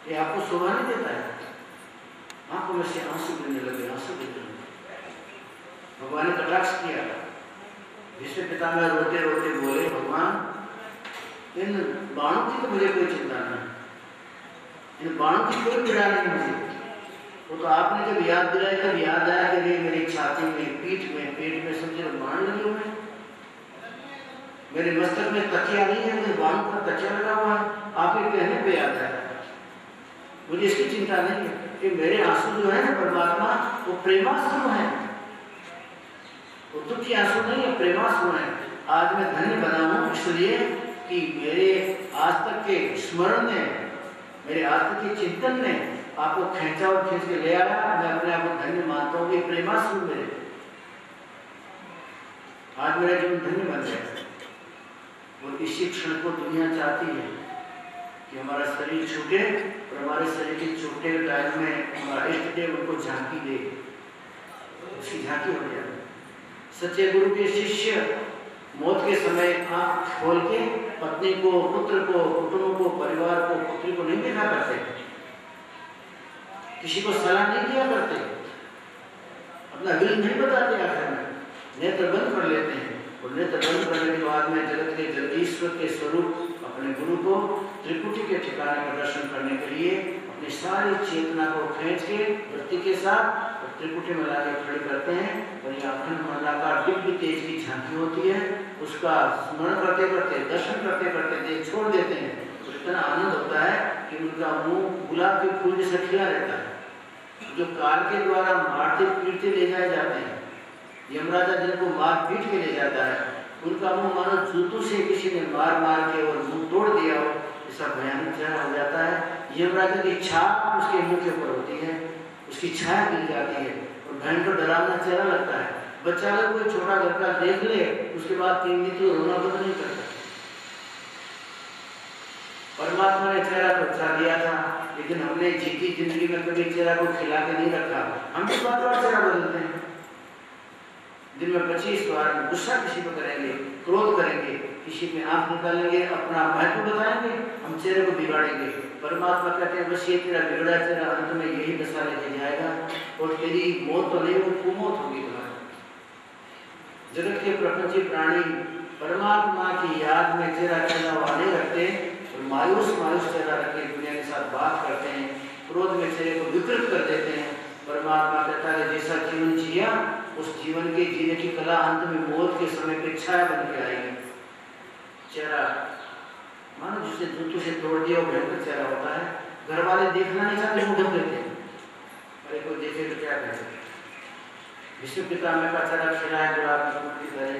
ये आपको शोभा नहीं देता है? आंखों में से आंसू गिरने लगे, आंसू गिरने लगे। भगवान ने कटाक्ष किया। भीष्म पितामह रोते रोते बोले, भगवान इन बाणों की तो मुझे कोई चिंता नहीं, इन बाणों की कोई पीड़ा नहीं मुझे। वो तो आपने जब याद दिलाई तब याद आया कि मेरी छाती में, पीठ में, पेट में सब जगह बाण लगे हुए हैं। मेरे मस्तक में तकिया नहीं है, मुझे बाण का तकिया लगा हुआ है। आप ये कहने पे याद आया, मुझे इसकी चिंता नहीं है कि मेरे आंसू जो है ना परमात्मा, वो प्रेमाश्रु है, वो दुख की आंसू नहीं है, प्रेमाश्रु है। आज मैं धन्य बना हूं इसलिए कि मेरे आज तक के स्मरण ने, मेरे आज तक के चिंतन ने आपको खींचा और खींच के ले आया। मैं अपने आप को धन्य मानता हूँ, ये प्रेमाश्रु मेरे, आज मेरा जीवन धन्य बन गया। और इसी क्षण को दुनिया चाहती है कि हमारा शरीर छूटे और हमारे शरीर के छूटे टाइम में हमारा इष्ट देव उनको झांकी दे, उसकी झांकी हो जाए। सच्चे गुरु के शिष्य मौत के समय आंख खोल के पत्नी को, पुत्र को, कुटुंब को, परिवार को, पुत्री को नहीं देखा करते, किसी को सलाह नहीं दिया करते, अपना विल नहीं बताते, आखिर में नेत्र बंद कर लेते हैं। और नेत्र बंद करने के बाद में जगत के जगदीश्वर के स्वरूप अपने गुरु को त्रिकुटी के ठिकाने का दर्शन करने के लिए अपनी सारी चेतना को खींच के वृत्ति के साथ और त्रिकुटी में लाके खड़ी करते हैं। और ये अखंड मंडलाकार दिव्य तेज की झांकी होती है, उसका स्मरण करते करते, दर्शन करते करते देह छोड़ देते हैं। तो इतना आनंद होता है कि उनका मुंह गुलाब के फूल जैसा खिला रहता है। जो काल के द्वारा मारते पीटते ले जाए जाते हैं, यमराजा जिनको मार पीट के ले जाता है, उनका मुंह मानो जूतों से किसी ने मार मार के और मुंह तोड़ दिया हो, ऐसा भयानक चेहरा हो जाता है। यमराजा की छाप उसके मुंह के ऊपर होती है, उसकी छाया गिर जाती है और भयंकर डरावना चेहरा लगता है। बच्चा अगर कोई छोटा लड़का देख ले, उसके बाद 3 दिन तो रोना बंद नहीं करता। परमात्मा ने चेहरा तो अच्छा दिया था, लेकिन हमने जीती जिंदगी में कभी चेहरा को खिला के नहीं रखा। हम भी बार-बार चेहरा बदलते हैं। दिन में 25 बार गुस्सा किसी पर करेंगे, क्रोध करेंगे, किसी पे आंख निकालेंगे, अपना महत्व बताएंगे, हम चेहरे को बिगाड़ेंगे। परमात्मा कहते हैं बस ये तेरा बिगड़ा चेहरा अंत में यही दशा लेके जाएगा और तेरी मौत तो नहीं, वो कुमौत होगी तुम्हारी। जगत के प्रपंची प्राणी परमात्मा की याद में चेहरा खिला हुआ नहीं रखते और मायूस चेहरा रख के दुनिया के साथ बात करते हैं, क्रोध में चेहरे को विकृत कर देते हैं। परमात्मा कहता है जैसा जीवन जिया, उस जीवन के जीने की कला अंत में मौत के समय पे छाया बन के आएगी। चेहरा मानो जिसे जूतों से तोड़ दिया, वो भयंकर चेहरा होता है। घर वाले देखना नहीं चाहते, मुंह ढक देते हैं, अरे कोई देखे तो क्या करें। विष्णु पितामह का चेहरा खिला है गुलाब की तरह।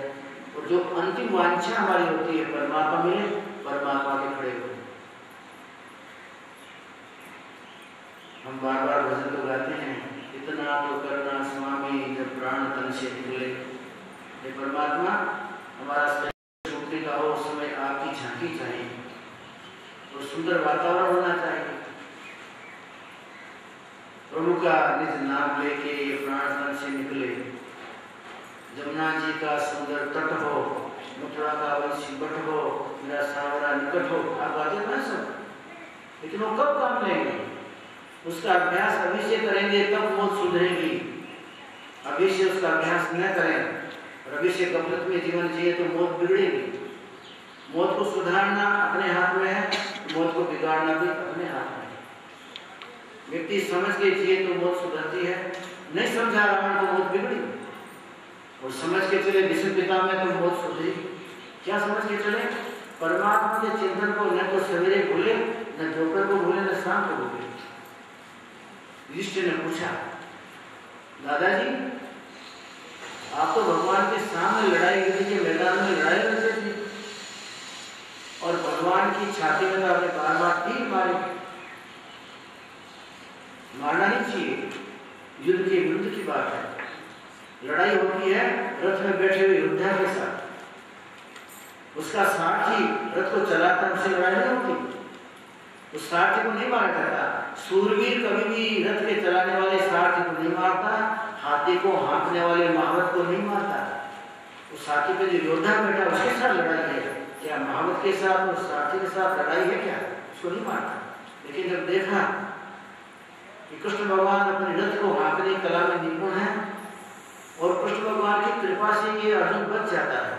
और जो अंतिम वांछा हमारी होती है परमात्मा मिले, परमात्मा के खड़े हो। हम बार बार भजन तो गाते हैं, इतना तो करना स्वामी जब प्राण तन से निकले। ये परमात्मा हमारा शरीर छूटने का हो, उस समय आपकी झांकी चाहिए और सुंदर वातावरण होना चाहिए। प्रभु का निज नाम लेके ये प्राण तन से निकले। जमुना जी का सुंदर तट हो, मथुरा का वंशी बट हो, मेरा सावरा निकट हो, आप गाते ना सब, लेकिन वो कब काम लेंगे? उसका अभ्यास अभी से करेंगे तब मौत सुधरेगी। अभी से उसका अभ्यास न करें और अभी से गफलत में जीवन जिए तो मौत बिगड़ेगी। मौत को सुधारना अपने हाथ में है, मौत को बिगाड़ना भी अपने हाथ में है। व्यक्ति समझ के जिए तो मौत सुधरती है, नहीं समझा रहा तो मौत बिगड़ी। और समझ के चले विष्णु पिता में तो मौत सुधरी। क्या समझ के चले? परमात्मा के चिंतन को न तो सवेरे भूले, न दोपहर को भूले, न शाम को भूले। युधिष्ठिर ने पूछा, दादाजी आप तो भगवान के सामने लड़ाई के मैदान में लड़ाई करते थे और भगवान की छाती में तो आपने बार-बार तीर मारे। मारना नहीं चाहिए, युद्ध के विरुद्ध की बात है। लड़ाई होती है रथ में बैठे हुए योद्धा के साथ, उसका सारथी रथ को चलाता है, उससे लड़ाई नहीं होती। उस सारथी को नहीं मारा जाता। सूरवीर कभी भी रथ के चलाने वाले सारथी को नहीं मारता, हाथी को हाँकने वाले महावत को नहीं मारता। उस सारथी पे जो योद्धा बैठा उसके साथ लड़ाई है क्या? महावत के साथ और सारथी के साथ लड़ाई है क्या? उसको नहीं मारता। लेकिन जब देखा कि कृष्ण भगवान अपने रथ को हाँकने की कला में निपुण है और कृष्ण भगवान की कृपा से ये अर्जुन बच जाता है।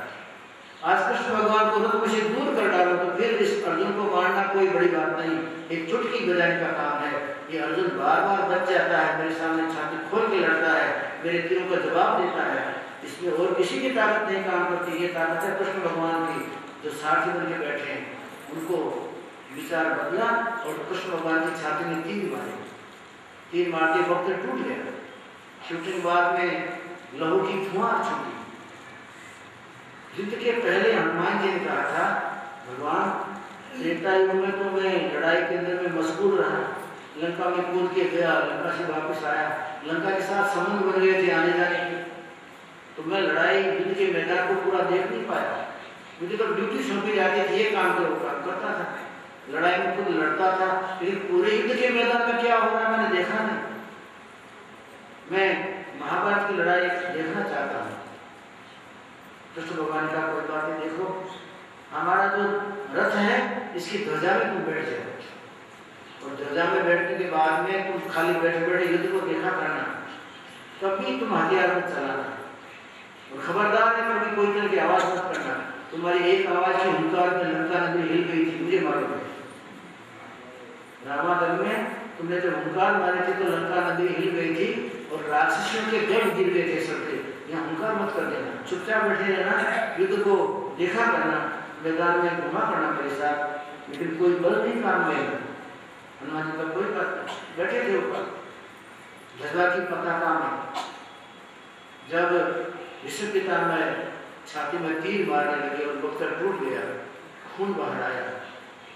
आज कृष्ण भगवान को रथ में से दूर कर डालो तो फिर इस अर्जुन को मारना कोई बड़ी बात नहीं, एक चुटकी बजाने का काम है। ये अर्जुन बार बार बच जाता है, मेरे सामने छाती खोल के लड़ता है, मेरे तीरों का जवाब देता है। इसमें और किसी की ताकत नहीं काम करती, ये ताकत है कृष्ण भगवान की जो सारथी बन के बैठे हैं। उनको विचार बदला और कृष्ण भगवान की छाती में तीर मारे। तीर मारते वक्त टूट गया। शूटिंग बाद में लहू की फुहार छूटी। युद्ध के पहले हनुमान जी ने कहा था, भगवान त्रेता युग में तो मैं लड़ाई के अंदर में मशगूल रहा, लंका में कूद के गया, लंका से वापस आया, लंका के साथ संबंध बन गए थे आने जाने के, तो मैं लड़ाई युद्ध के मैदान को पूरा देख नहीं पाया। मुझे तो ड्यूटी सौंपी जाती थी, ये काम करो, काम करता था, लड़ाई में खुद लड़ता था, लेकिन पूरे युद्ध के मैदान में क्या हो रहा है मैंने देखा नहीं। मैं महाभारत की लड़ाई देखना चाहता हूँ। कृष्ण भगवान का कोई बात है, देखो हमारा जो रथ है इसकी ध्वजा में तुम बैठ जाओ और ध्वजा में बैठने के बाद में तुम खाली बैठे बैठे युद्ध को देखा करना, कभी तुम हथियार मत चलाना और खबरदार है कभी कोई तरह की आवाज मत करना। तुम्हारी एक आवाज की हुंकार में लंका नगरी हिल गई थी, मुझे मालूम है। रामायण में तुमने जब हुंकार मारे थे तो लंका नगरी हिल गई थी और राक्षसों के गढ़ गिर गए थे सब। यहाँ हुंकार मत कर देना, चुपचाप बैठे रहना, युद्ध को देखा करना, मैदान में घुमा करना मेरे साथ, लेकिन कोई बल नहीं काम में। हनुमान जी का कोई बात नहीं, बैठे थे ऊपर ध्वजा की पताका में। जब विष्णु पिता में छाती में तीर मारने लगे और बख्तर टूट गया, खून बाहर आया,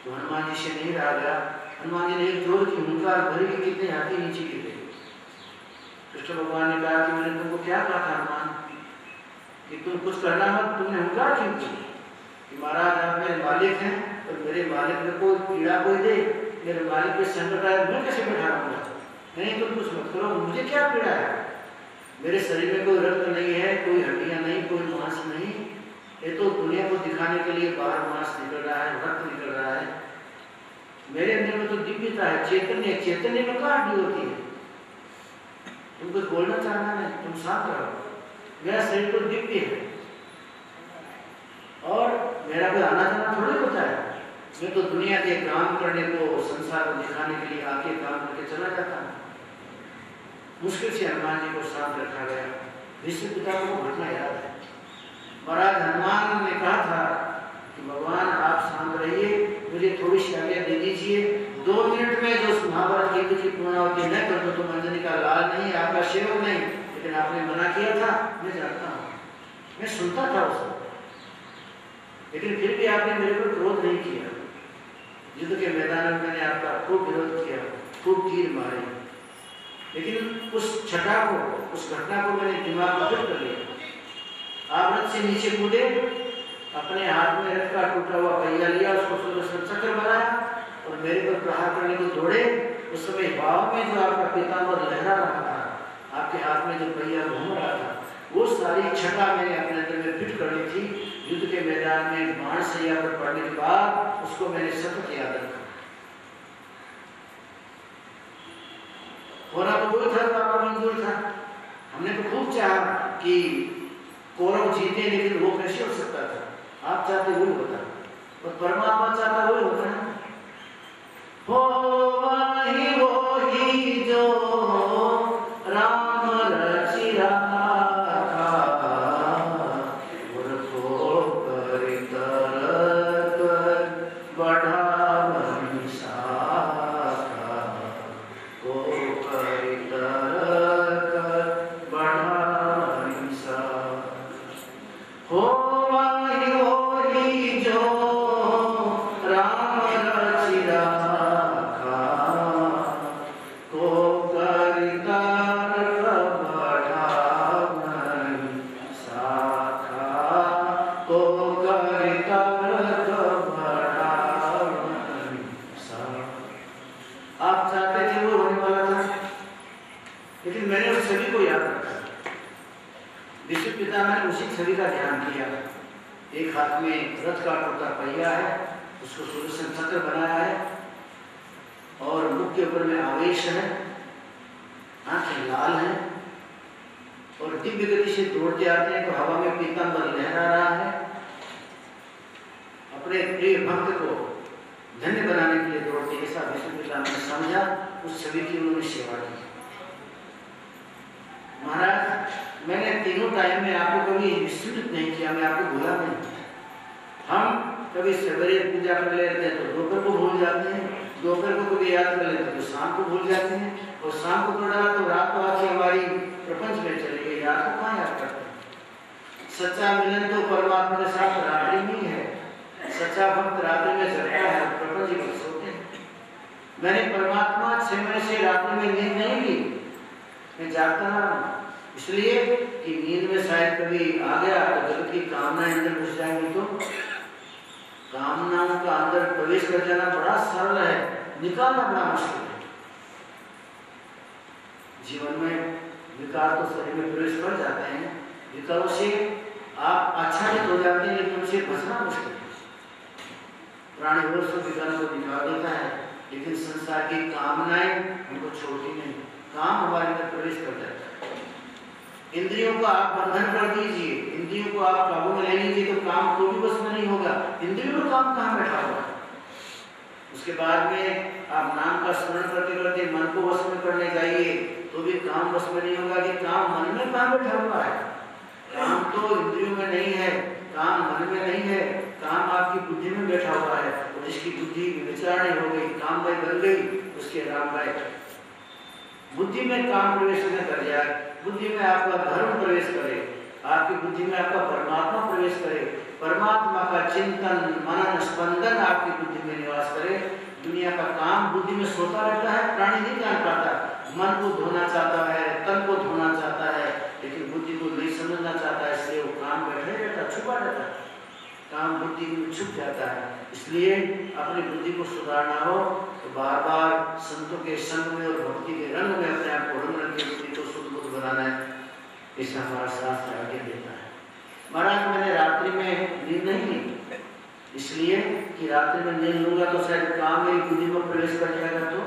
तो हनुमान जी से नहीं रहा गया। हनुमान जी ने एक जोर की हुंकार भरी कि कितने हाथी नीचे गिरे। कृष्ण भगवान ने कहा कि मैंने तुमको क्या कहा था हनुमान कि तुम कुछ करना मत, तुमने हुंकार क्यों की कि महाराज आप मेरे मालिक हैं और मेरे मालिक में कोई पीड़ा कोई दे, मेरे मालिक पे संकट आए मैं कैसे बैठा रहूंगा। नहीं तुम कुछ मत करो, मुझे क्या पीड़ा है, मेरे शरीर में कोई रक्त नहीं है, कोई हड्डियां नहीं, कोई मांस नहीं, ये तो दुनिया को दिखाने के लिए बाहर मांस निकल रहा है, रक्त निकल रहा है। मेरे अंदर में तो दिव्यता है, चैतन्य, चैतन्य में कहाँ हड्डी होती है। तुम कुछ बोलना चाहना नहीं, तुम शांत रहो, मेरा शरीर तो दिव्य है और मेरा कोई आना जाना थोड़ी होता है। मैं तो दुनिया के काम करने को, संसार को दिखाने के लिए आके काम करके चला जाता हूँ। मुश्किल से हनुमान जी को शांत रखा गया। विष्णु पिता को घटना याद है। महाराज हनुमान ने कहा था कि भगवान आप शांत रहिए, मुझे थोड़ी सी आज्ञा दे दीजिए, 2 मिनट में जो महाभारत युद्ध की पूर्णाहुति न कर दो तो अंजनी का लाल नहीं, आपका सेवक नहीं, लेकिन आपने मना किया था, मैं जानता हूँ, मैं सुनता था उस वक्त, लेकिन फिर भी आपने मेरे पर क्रोध नहीं किया। युद्ध के मैदान में मैंने आपका खूब विरोध किया, खूब तीर मारे, लेकिन उस छठा को, उस घटना को मैंने दिमाग में फिट कर लिया। आप रथ से नीचे कूदे, अपने हाथ में रथ का टूटा हुआ पहिया लिया, उसको सुदर्शन चक्र बनाया और मेरे पर प्रहार करने को दौड़े। उस समय भाव में जो आपका पीताम्बर लहरा रहा था, आपके हाथ में जो पहिया घूम रहा था, वो सारी छटा मैंने अपने अंदर में फिट कर ली थी। युद्ध के मैदान में बाण सैया पर पड़ने के बाद उसको मैंने सतत याद रखा। होना तो वो था जो आपका मंजूर था। हमने तो खूब चाहा कि कौरव जीते, लेकिन वो कैसे हो सकता था? आप चाहते वो होता और परमात्मा चाहता वो होता है। वो ही जो राम रचिया छवि का ध्यान किया। एक हाथ में रथ का टूटा पहिया है, उसको सुदर्शन चक्र बनाया है और मुख के ऊपर में आवेश है, आंखें लाल हैं और दिव्य गति से दौड़ते आते हैं तो हवा में पीतांबर लहरा रहा है। अपने प्रिय भक्त को धन्य बनाने के लिए दौड़ते, ऐसा विष्णु पिता ने समझा, उस छवि की उन्होंने सेवा की। महाराज, मैंने तीनों टाइम में आपको कभी विस्मृत नहीं किया, मैं आपको भूला नहीं। हम कभी सवेरे पूजा कर लेते हैं तो दोपहर को भूल जाते हैं, दोपहर को कभी याद कर लेते हैं तो शाम को भूल जाते हैं, और शाम को पढ़ा तो रात को आके हमारी प्रपंच में चली गई, रात को कहाँ याद करते हैं। सच्चा मिलन तो परमात्मा के साथ रात्रि में ही है। सच्चा भक्त रात्रि में जगता है, प्रपंच में सोते हैं। मैंने परमात्मा 6 महीने से रात्रि में नींद नहीं ली, मैं जागता रहा, इसलिए कि नींद में शायद कभी आ गया तो जगत की कामनाएं अंदर घुस जाएंगी। तो कामनाओं का अंदर प्रवेश कर जाना बड़ा सरल है, निकालना बड़ा मुश्किल है। जीवन में विकार तो शरीर में प्रवेश कर जाते हैं, विकारों से आप आच्छादित हो जाते हैं, लेकिन उनसे बचना मुश्किल है। प्राणी वो सब विकारों को निकाल देता है, लेकिन संसार की कामनाएं उनको छोड़ती नहीं, काम हमारे अंदर प्रवेश कर जाता है। इंद्रियों को आप बंधन कर दीजिए, इंद्रियों को आप काबू में ले लीजिए तो काम तो भी बस में नहीं होगा। इंद्रियों का काम कहाँ बैठा हुआ है? उसके बाद में आप नाम का स्मरण करते करते मन को वश में करने जाइए तो भी काम वश में नहीं होगा कि काम मन में कहाँ बैठा हुआ है। काम तो इंद्रियों में नहीं है, काम मन में नहीं है, काम आपकी बुद्धि में बैठा हुआ है। और जिसकी बुद्धि विचार नहीं हो गई, काममय बन गई, उसके राममय बुद्धि में काम प्रवेश न कर जाए, बुद्धि में आपका धर्म प्रवेश करे, आपकी बुद्धि में आपका परमात्मा प्रवेश करे, परमात्मा का चिंतन मनन स्पंदन आपकी बुद्धि में निवास करे। दुनिया का काम बुद्धि में सोता रहता है, प्राणी नहीं जान पाता। मन को धोना चाहता है, तन को धोना चाहता है, लेकिन बुद्धि को नहीं समझना चाहता है, इसलिए वो काम बैठे रहता, छुपा रहता है, काम बुद्धि में छुप जाता है। इसलिए अपनी बुद्धि को सुधारना हो तो बार बार संतों के संग में और भक्ति के रंग में अपने आप को रंग के बुद्धि को शुद्ध बुद्ध बनाना है। ऐसा हमारा शास्त्र आगे देता है। महाराज, मैंने रात्रि में नींद नहीं ली, इसलिए कि रात्रि में नींद लूंगा तो शायद काम में बुद्धि में प्रवेश कर जाएगा। तो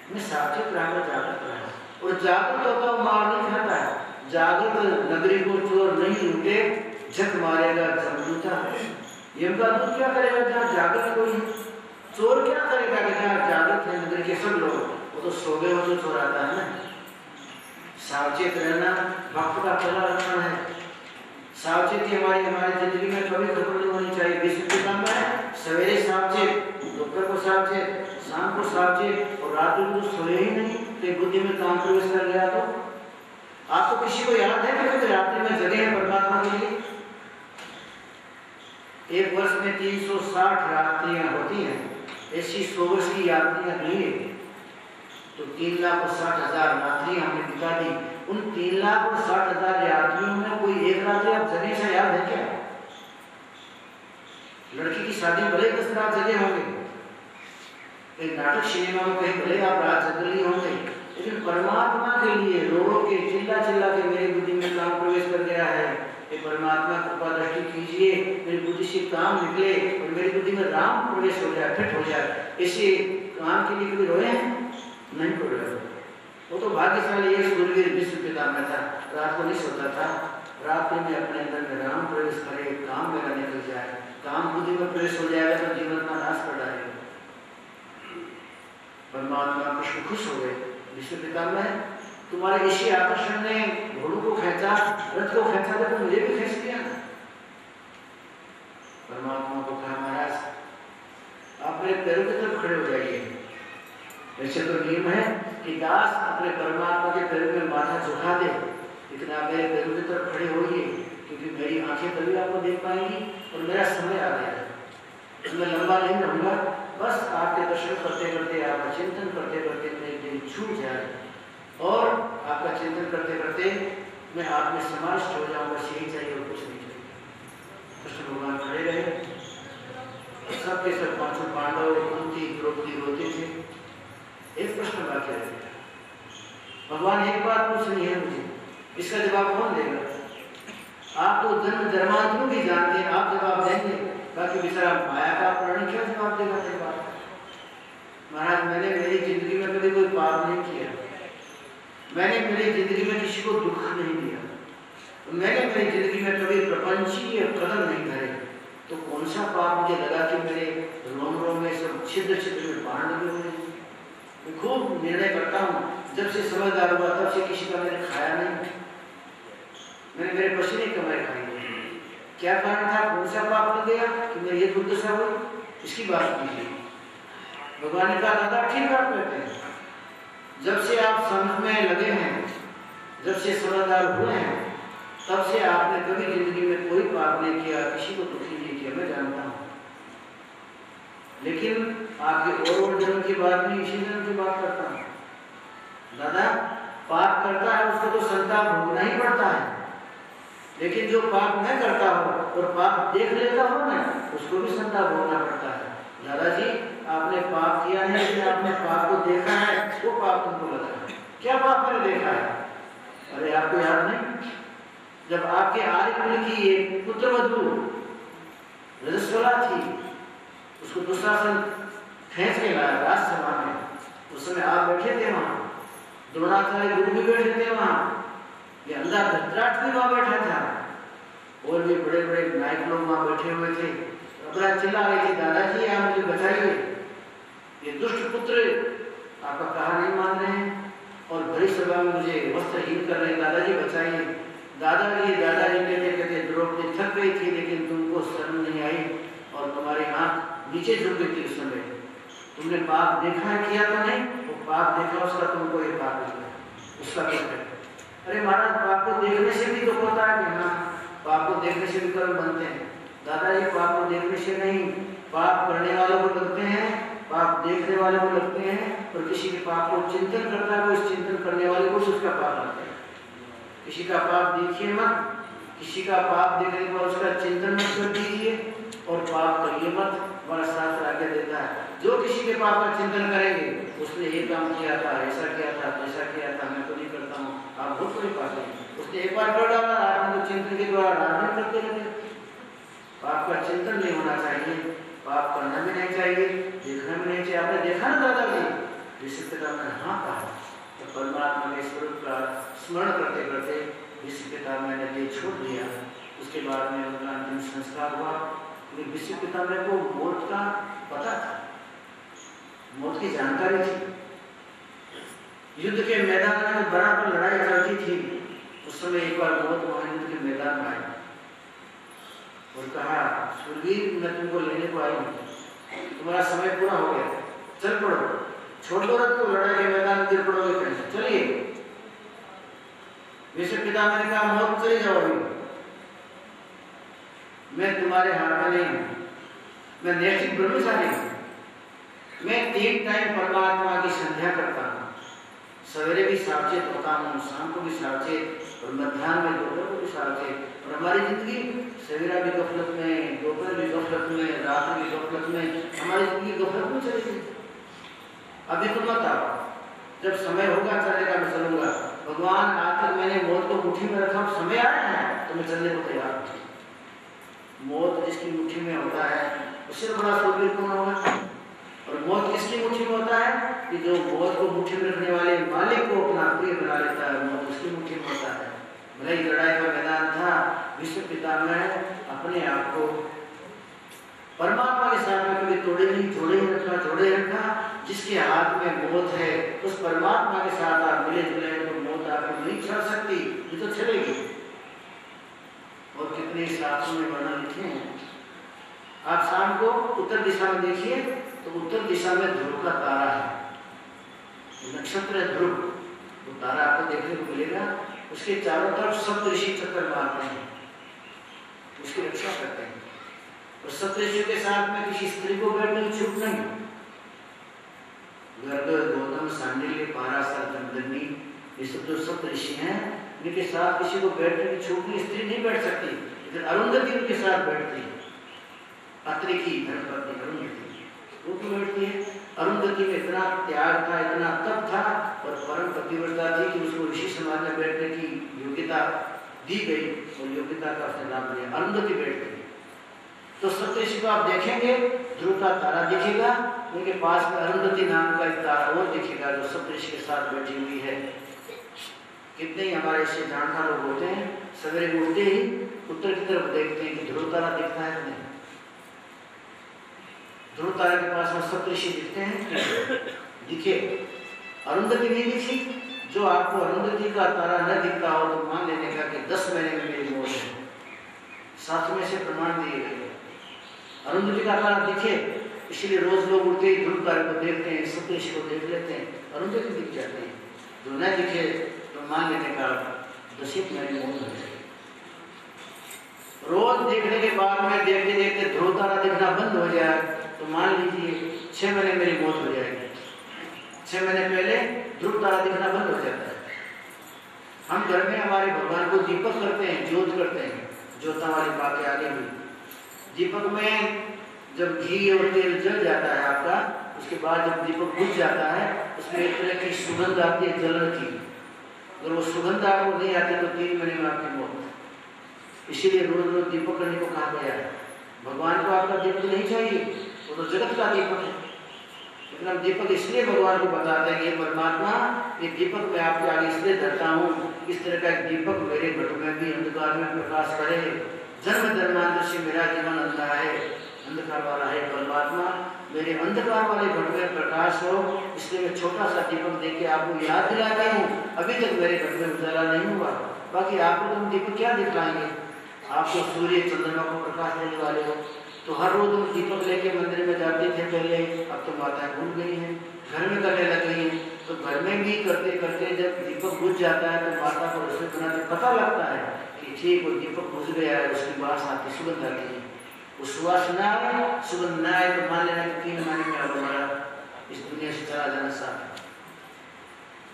मैं साक्षात रहकर जागृत रहा, और जागृत होता हुआ मार नहीं खाता है। जागृत नगरी को चोर नहीं लूटे, झक मारेगा जमदूता। यमदूत क्या करेगा जहाँ जागृत कोई है? चोर क्या करेगा कि जहाँ जागृत है नगरी के सब लोग? वो तो सो गए हो तो चोर आता है ना। सावचेत रहना भक्त का पहला लक्षण है। सावचेती हमारी जिंदगी में कभी खत्म नहीं होनी चाहिए। विश्व के काम में सवेरे सावचेत, दोपहर को सावचेत, शाम को सावचेत, और रात को सोए ही नहीं तो बुद्धि में काम प्रवेश कर गया। तो आपको किसी को याद है कि कभी रात्रि में जगे हैं परमात्मा के लिए? एक वर्ष में 360 रात्रियां होती हैं, ऐसी 100 वर्ष की यात्रियां नहीं है, तो 3,60,000 रात्रियां हमने बिता दी। उन 3,60,000 यात्रियों में कोई एक रात्रि आप जगे से याद है क्या? लड़की की शादी भले 10 रात जगे होंगे, एक नाटक सिनेमा में कहीं भले आप रात जगली होंगे, लेकिन परमात्मा के लिए रो रो के चिल्ला चिल्ला के मेरी बुद्धि में काम प्रवेश कर गया है, ये परमात्मा कृपा दृष्टि कीजिए, मेरी बुद्धि से काम निकले और मेरी बुद्धि में राम प्रवेश हो जाए, फिट हो जाए। इसी काम के लिए कभी रोए हैं? नहीं को रोए। वो तो भाग्यशाली एक सूर्यवीर विश्व पिता में था, रात को नहीं सोता था, रात में अपने अंदर में राम प्रवेश करे, काम मेरा निकल जाए, काम बुद्धि में प्रवेश हो जाएगा तो जीवन का नाश कर डालेगा। परमात्मा कृष्ण खुश हो गए। विश्व पिता में तुम्हारे इसी आकर्षण ने घोड़ों को खींचा, रथ को खींचा, तो मुझे भी खींच दिया। परमात्मा को कहा, महाराज आप मेरे पैरों की तरफ खड़े हो जाइए। वैसे तो नियम है कि दास अपने परमात्मा के पैरों में माथा झुका दे, लेकिन आप मेरे पैरों की तरफ खड़े होइए, क्योंकि मेरी आंखें तभी आपको देख पाएंगी और मेरा समय आ गया है। मैं लंबा नहीं रहूंगा, बस आपके दर्शन करते करते, आपका चिंतन करते करते मेरी दिन छूट जाए और आपका चिंतन करते करते मैं आप में समाविष्ट हो जाऊँ, बस यही चाहिए और कुछ नहीं चाहिए। कृष्ण भगवान खड़े रहे, सबके सब पांचों पांडव, कुंती, द्रौपदी रोते थे। एक प्रश्न बाकी रह गया, भगवान एक बात पूछ रही है मुझे, इसका जवाब कौन देगा? आप तो जन्म जन्मांतरों भी जानते हैं, आप जवाब देंगे, बाकी बेचारा माया का प्राणी क्या जवाब देगा? महाराज मैंने मेरी जिंदगी में कभी कोई पाप नहीं किया, मैंने मेरी जिंदगी में किसी को दुख नहीं दिया, मैंने मेरी जिंदगी में कभी प्रपंचीय कदम नहीं धरे, तो कौन सा पाप मुझे लगा कि मेरे रोम रोम में सब छिद्र छिद्र में बाण लगे हुए हैं। मैं खूब निर्णय करता हूँ, जब से समझदार हुआ तब से किसी का मैंने खाया नहीं, मैंने मेरे पसीने कमाए खाई नहीं। क्या कारण था, कौन सा पाप लग गया कि मेरी ये दुर्दशा हुई, इसकी बात कीजिए। भगवान ने कहा दादा ठीक बात कहते हैं, जब से आप समझ में लगे हैं, जब से समझदार हुए हैं, तब से आपने कभी जिंदगी में कोई पाप नहीं किया, किसी को दुखी नहीं किया, मैं जानता हूँ। लेकिन आपके और जन्म की बात नहीं, इसी जन्म की बात करता हूँ। दादा पाप करता है उसको तो संताप भोगना ही पड़ता है, लेकिन जो पाप न करता हो और पाप देख लेता हो ना, उसको भी संताप भोगना पड़ता है। दादाजी आपने पाप किया है, लेकिन आपने पाप को देखा है, वो पाप तुमको लगा है। क्या पाप मैंने देखा है? अरे आपको याद नहीं, जब आपके आर्य कुल की एक पुत्रवधू रजस्वला थी, उसको दुशासन खींच के लाया राजसभा में, उस समय आप बैठे थे वहां, द्रोणाचार्य गुरु भी बैठे थे वहां, ये अंधा धृतराष्ट्र भी वहां बैठा था, और भी बड़े बड़े नायक लोग वहां बैठे हुए थे। अपना चिल्ला रहे थे दादाजी आप मुझे बचाइए, ये दुष्ट पुत्र आपका कहा नहीं मान रहे हैं और भरी सभा में मुझे वस्त्रहीन कर रहे हैं, दादाजी बचाइए। दादाजी कहते कहते द्रौपदी थक गई थी, लेकिन तुमको शर्म नहीं आई और तुम्हारी आंख नीचे झुक गई थी। उस समय तुमने पाप देखा है, किया तो नहीं, वो पाप देखा उसका तुमको ये पाप दिखा, उसका दुख है। अरे महाराज पाप को देखने से भी दुख होता है कि हाँ, पाप को देखने से भी कर्म बनते हैं। दादाजी पाप को देखने से नहीं, पाप करने वालों को लगते हैं, पाप देखने वाले को लगते हैं, और किसी के पाप को चिंतन करता है, उस चिंतन करने वाले को उसका पाप लगता है। किसी का पाप देखिए मत, किसी का पाप देखने के बाद उसका चिंतन मत कर दीजिए और पाप करिए मत। हमारा शास्त्र आज्ञा देता है, जो किसी के पाप का चिंतन करेंगे, उसने ये काम किया था, ऐसा किया था, ऐसा किया था, मैं तो नहीं करता हूँ, आप बहुत बड़ी बात है, उसने एक बार कर डाला, आपने तो चिंतन के द्वारा राजनीति करते रहे। पाप का चिंतन नहीं होना चाहिए, पाप करना भी नहीं चाहिए, देखना भी नहीं चाहिए। आपने देखा ना दादाजी जिस पिता ने हाँ कहा, तो परमात्मा के स्वरूप का स्मरण करते करते विश्व पिता मैंने देह छोड़ दिया। उसके बाद में उनका अंतिम संस्कार हुआ। विश्व पिता मेरे को मौत का पता था, मौत की जानकारी थी। युद्ध के मैदान में बराबर लड़ाई चलती थी, उस समय एक बार मौत वहां युद्ध के मैदान में आई और कहा सुरवीर मैं तुमको लेने को आई हूँ, तुम्हारा समय पूरा हो गया, चल पड़ो, छोड़ दो रथ को, लड़ाई के मैदान में गिर पड़ोगे कैसे, चलिए। विश्व पिता मैंने कहा मौत चली जाओ, मैं तुम्हारे हाथ में नहीं हूँ, मैं नैतिक ब्रह्मचारी हूँ। मैं 3 टाइम परमात्मा की संध्या करता हूँ, सवेरे भी सावचेत होता हूँ, शाम को भी सावचेत, और मध्याह्न में दोपहर को भी सावचेत। और हमारी जिंदगी सवेरा भी गफलत में, दोपहर भी गफलत में, रात भी गफलत में, हमारी जिंदगी गफलत में चलेगी। अभी तो मत आओ, जब समय होगा चलेगा मैं चलूंगा। भगवान आज तक मैंने मौत को मुट्ठी में रखा, समय आया है तो मैं चलने को तैयार हूँ। मौत जिसकी मुट्ठी में होता है उससे बड़ा शूरवीर कौन होगा? और मौत किसकी मुट्ठी में होता है कि जो मौत को मुट्ठी में रखने वाले मालिक को अपना प्रिय बना लेता है, मौत उसकी मुट्ठी में होता है। भले ही लड़ाई का मैदान था, विश्व पिता ने अपने आप को परमात्मा के साथ में कभी तोड़े नहीं, जोड़े रखा। जिसके हाथ में मौत है उस परमात्मा के साथ आप मिले जुले तो मौत आपको नहीं छड़ सकती, ये तो चलेगी। और कितने शास्त्रों में वर्णन लिखे हैं। आप शाम को उत्तर दिशा में देखिए तो उत्तर दिशा में ध्रुव का तारा है, नक्षत्र है ध्रुव, वो तारा आपको देखने को मिलेगा। उसके चारों तरफ सप्तऋषि चक्कर मारते हैं, उसकी रक्षा करते हैं। और सप्तऋषियों के साथ में किसी स्त्री को बैठने की छूट नहीं। गर्ग, गौतम, सांडिल्य, पाराशर, जमदग्नि, ये सब जो सप्तऋषि हैं, इनके साथ किसी को बैठने की छूट नहीं, स्त्री नहीं बैठ सकती। लेकिन अरुंधति उनके साथ बैठती है, अत्रि की धर्मपत्नी अरुंधति, वो क्यों बैठती है? अरुंधति में इतना त्याग था, इतना तप था और परम पतिव्रता थी कि उसको ऋषि समाज में बैठने की योग्यता दी गई और योग्यता का उसने लाभ लिया। अरुंधति बैठ गई। तो सप्तऋषि को आप देखेंगे, ध्रुव का तारा दिखेगा, उनके पास में अरुंधति नाम का एक तारा और दिखेगा जो सप्तऋषि के साथ बैठी हुई है। कितने ही हमारे ऐसे जानकार लोग होते हैं, सवेरे उठते ही उत्तर की तरफ देखते हैं कि ध्रुव तारा दिखता है कि नहीं। ध्रुव तारा के पास में सप्तऋषि दिखते हैं, दिखे। अरुंधति नहीं दिखी, जो आपको अरुंधति का तारा न दिखता हो तो मान लेने का कि 10 महीने में मेरी मौत है। शास्त्र में से प्रमाण दिए गए। अरुंधति का तारा दिखे, इसलिए रोज लोग उठते ही ध्रुव तारे को देखते हैं, सप्तऋषि को देख लेते हैं, अरुंधति दिख जाते हैं। जो न दिखे तो मान लेने का 10 महीने में मौत हो जाएगी। रोज देखने के बाद में देखते देखते ध्रुव तारा दिखना बंद हो जाए तो मान लीजिए 6 महीने मेरी मौत हो जाएगी। 6 महीने पहले ध्रुव तारा दिखना बंद हो जाता है। हम घर में हमारे भगवान को दीपक करते हैं, ज्योत करते हैं, ज्योता वाली बातें आगे हुई। दीपक में जब घी और तेल जल जाता है आपका, उसके बाद जब दीपक बुझ जाता है उसमें एक तरह की सुगंध आती है जलन की। अगर वो सुगंध आपको नहीं आती तो 3 महीने में आपकी मौत। इसीलिए रोज रोज दीपक करने को कहा गया है। भगवान को आपका दीपक नहीं चाहिए, वो तो जगत का दीपक है। लेकिन हम दीपक इसलिए भगवान को बताते हैं कि परमात्मा ये दीपक मैं आपके आगे इसलिए धरता हूँ, इस तरह का एक दीपक मेरे घट में भी अंधकार में प्रकाश करे। जन्म जन्मांतर से मेरा जीवन अंधा है, अंधकार वाला है। परमात्मा मेरे अंधकार वाले घट में प्रकाश हो, इसलिए मैं छोटा सा दीपक देके आपको याद दिलाता हूँ। अभी तक मेरे घट में उजाला नहीं हुआ, बाकी आपको तुम दीपक क्या दिखाएंगे? आपको सूर्य चंद्रमा को प्रकाश देने वाले हो। तो हर रोज तुम दीपक लेके मंदिर में जाते थे पहले, अब तो माताएं भूल गई हैं, घर में करने लग गई हैं। तो घर में भी करते करते जब दीपक बुझ जाता है तो माता को रसोई बनाते पता लगता है कि ठीक वो दीपक बुझ गया है, उसकी बात आती, सुगंध आती है। वो सुवासना सुगंध न आए तो मान लेना कि 3 महीने में अब हमारा इस दुनिया से चला जाना साफ।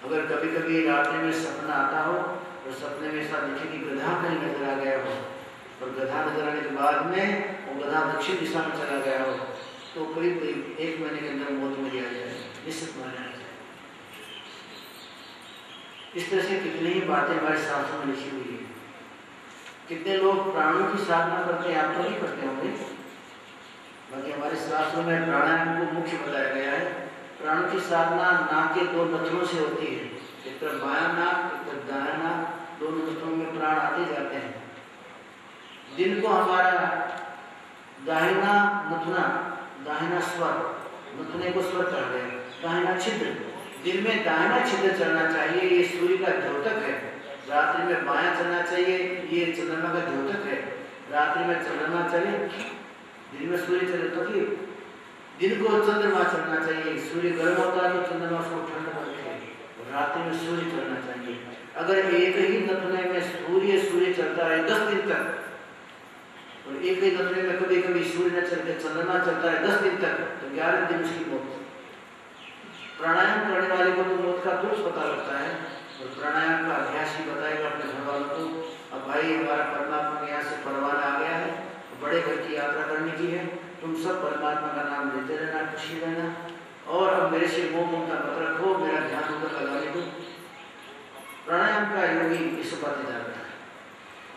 अगर कभी कभी रात्रि में सपना आता हो तो सपने में ऐसा दिखे कि गधा कहीं नजर आ गया हो, और गधा नजर आने के बाद में वो गधा दक्षिण दिशा में चला गया हो, तो करीब 1 महीने के अंदर मौत में दिया जाए, निश्चित माना जाए। इस तरह से कितनी ही बातें हमारे शास्त्रों में लिखी हुई है। कितने लोग प्राणों की साधना करते हैं, आप तो नहीं करते होंगे, बाकी हमारे शास्त्रों में प्राणायाम को मुख्य बताया गया है। प्राणों की साधना नाक के 2 नथनों से होती है, एक तरफ बायां नाक, एक तरफ दायां नाक, दोनों नथनों में प्राण आते जाते हैं। दिन को हमारा दाहिना नथुना, दाहिना स्वर, नथुने को स्वर कहा गया, दाहिना छिद्र, दिन में दाहिना छिद्र चलना चाहिए, ये सूर्य का द्योतक है। रात्रि में बायां चलना चाहिए, ये चंद्रमा का द्योतक है। रात्रि में चंद्रमा चले, दिन में सूर्य चले तो ठीक। दिन को चंद्रमा चलना चाहिए, सूर्य गर्म होता है तो चंद्रमा उसको ठंडा करते हैं, रात्रि में सूर्य चलना चाहिए। अगर एक ही नथुने में सूर्य चलता है 10 दिन तक, और एक ही नथुने में कभी कभी सूर्य न चलते चंद्रमा चलता है 10 दिन तक, तो 11 दिन उसकी मौत। प्राणायाम करने वाले को तो मौत का तुरंत पता लगता है, और प्राणायाम का अभ्यास ही बताएगा अपने घर वालों को, अब भाई हमारा परमात्मा के यहाँ से परवाना आ गया है, बड़े घर की यात्रा करने की है, तुम सब परमात्मा का नाम लेते रहना, खुशी रहना, और अब मेरे से मोह ममता मत रखो, मेरा ध्यान उधर लगाने दो। प्राणायाम का योगी इस बातें जानता है।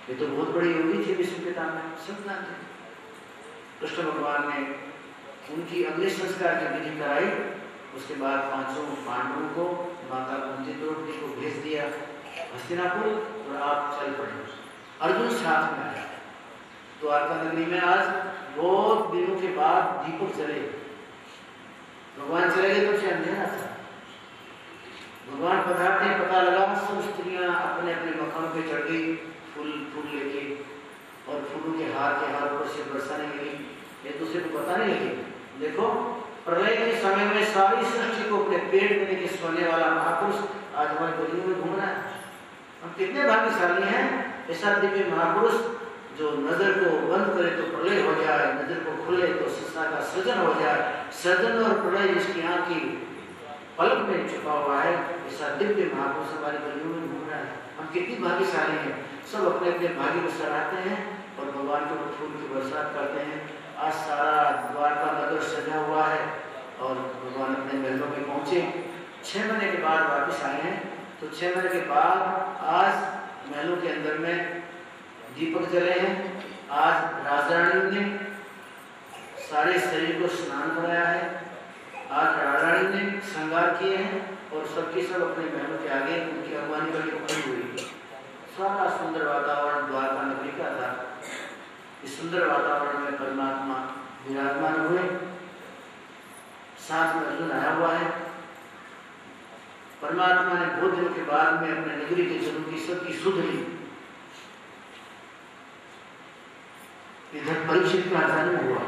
ये तो बहुत बड़ी योगी थी विष्णु पिता में, सब जानते हैं। कृष्ण भगवान ने उनकी अग्नि संस्कार की विधि कराई, उसके बाद 5 पांडवों को, माता कुंती द्रौपदी को भेज दिया हस्तिनापुर, और आप चल पड़े। अर्जुन साथ में आया। द्वारका नगरी में आज बहुत दिनों के बाद दीपक जले। भगवान चले गए तो अंधेरा था। भगवान पधारते पता लगा सब स्त्रियां अपने अपने मकान पे चढ़ गई, फूल लेके, और फूलों के हार ऊपर से बरसाने लगी, एक दूसरे को बताने लगी। देखो प्रलय के समय में सारी सृष्टि को अपने पेट में लेके सोने वाला महापुरुष आज हमारे गलियों में घूम रहा है। हम कितने भाग्यशाली हैं, ऐसा दिव्य महापुरुष जो नजर को बंद करे तो प्रलय हो जाए, नजर को खुले तो संसार का सृजन हो जाए। सृजन और प्रलय जिसकी आँख की पलक में छुपा हुआ है, ऐसा दिव्य महापुरुष हमारे गलियों में घूम रहा है। हम कितनी भाग्यशाली हैं। सब अपने अपने भाग्य को सराहते हैं और भगवान के फूल की बरसात करते हैं। आज सारा द्वारका नगर सजा हुआ है और भगवान अपने महलों में पहुंचे। 6 महीने के बाद वापस आए हैं, तो 6 महीने के बाद आज महलों के अंदर में दीपक जले हैं। आज राजा रानी ने सारे शरीर को स्नान कराया है, आज रानी ने श्रृंगार किए हैं और सबके सब अपने महलों के आगे उनकी अगवानी करके खड़ी हुई। सारा सुंदर वातावरण द्वारका नगरी का था। इस सुंदर वातावरण में परमात्मा विराजमान हुए। साथ में अर्जुन आया हुआ है। परमात्मा ने बहुत दिनों के बाद में अपने नगरी के जनों की सबकी सुध ली। इधर परीक्षित का जन्म हुआ।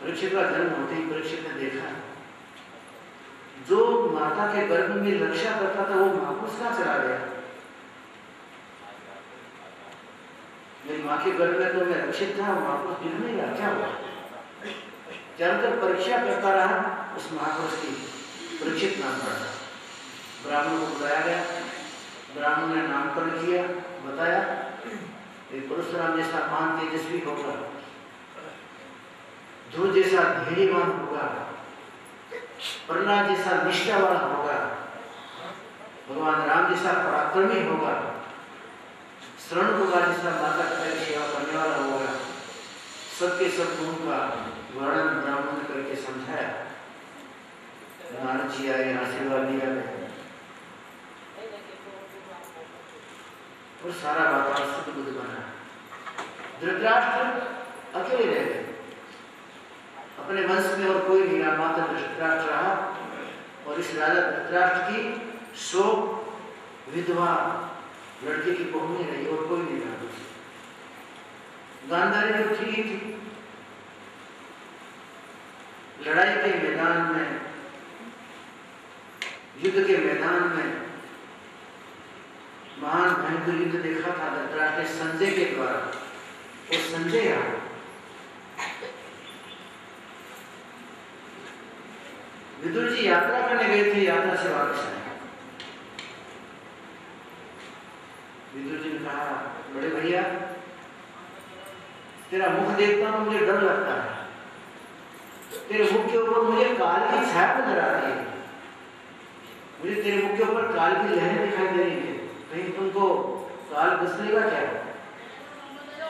परीक्षित का जन्म होते ही परीक्षित ने देखा जो माता के गर्भ में रक्षा करता था वो महापुरुष कहाँ चला गया। मेरी माँ के गर्भ में तो मैं रक्षित था, महापुरुष दिख नहीं रहा, क्या हुआ? ज्यादातर परीक्षा करता रहा उस महापुरुष की। परीक्षित नाम पड़ा। ब्राह्मण को बुलाया गया। ब्राह्मण ने नामकरण किया, बताया परशुराम जैसा महान तेजस्वी होगा, ध्रुव जैसा धैर्यवान होगा, प्रहलाद जैसा निष्ठावान होगा, भगवान राम जैसा पराक्रमी होगा, शरण होगा जैसा माता पिता की सेवा करने वाला होगा। सबके सब गुण का वर्णन ब्राह्मण ने करके समझाया। नारद जी आए, आशीर्वाद दिया और सारा वातावरण शुद्ध बुद्ध बना। धृतराष्ट्र अकेले रह गए। अपने वंश में और कोई नहीं रहा, मात्र धृतराष्ट्र रहा। और इस राजा धृतराष्ट्र की 100 विधवा लड़के की बहू नहीं रही और कोई नहीं रहा। गांधारी तो ठीक ही थी। लड़ाई के मैदान में, युद्ध के मैदान में महान भयंकर युद्ध देखा था धृतराष्ट्र ने संजय के द्वारा। और संजय आया। विदुर जी यात्रा करने गए थे, यात्रा से वापस आए। विदुर जी ने कहा, बड़े भैया तेरा मुख देखता हूं मुझे डर लगता है। तेरे मुख के ऊपर मुझे काल की छाया नजर आती है। मुझे तेरे मुख के ऊपर काल की लहरें दिखाई दे रही है। कहीं तुमको काल घुस लेगा क्या?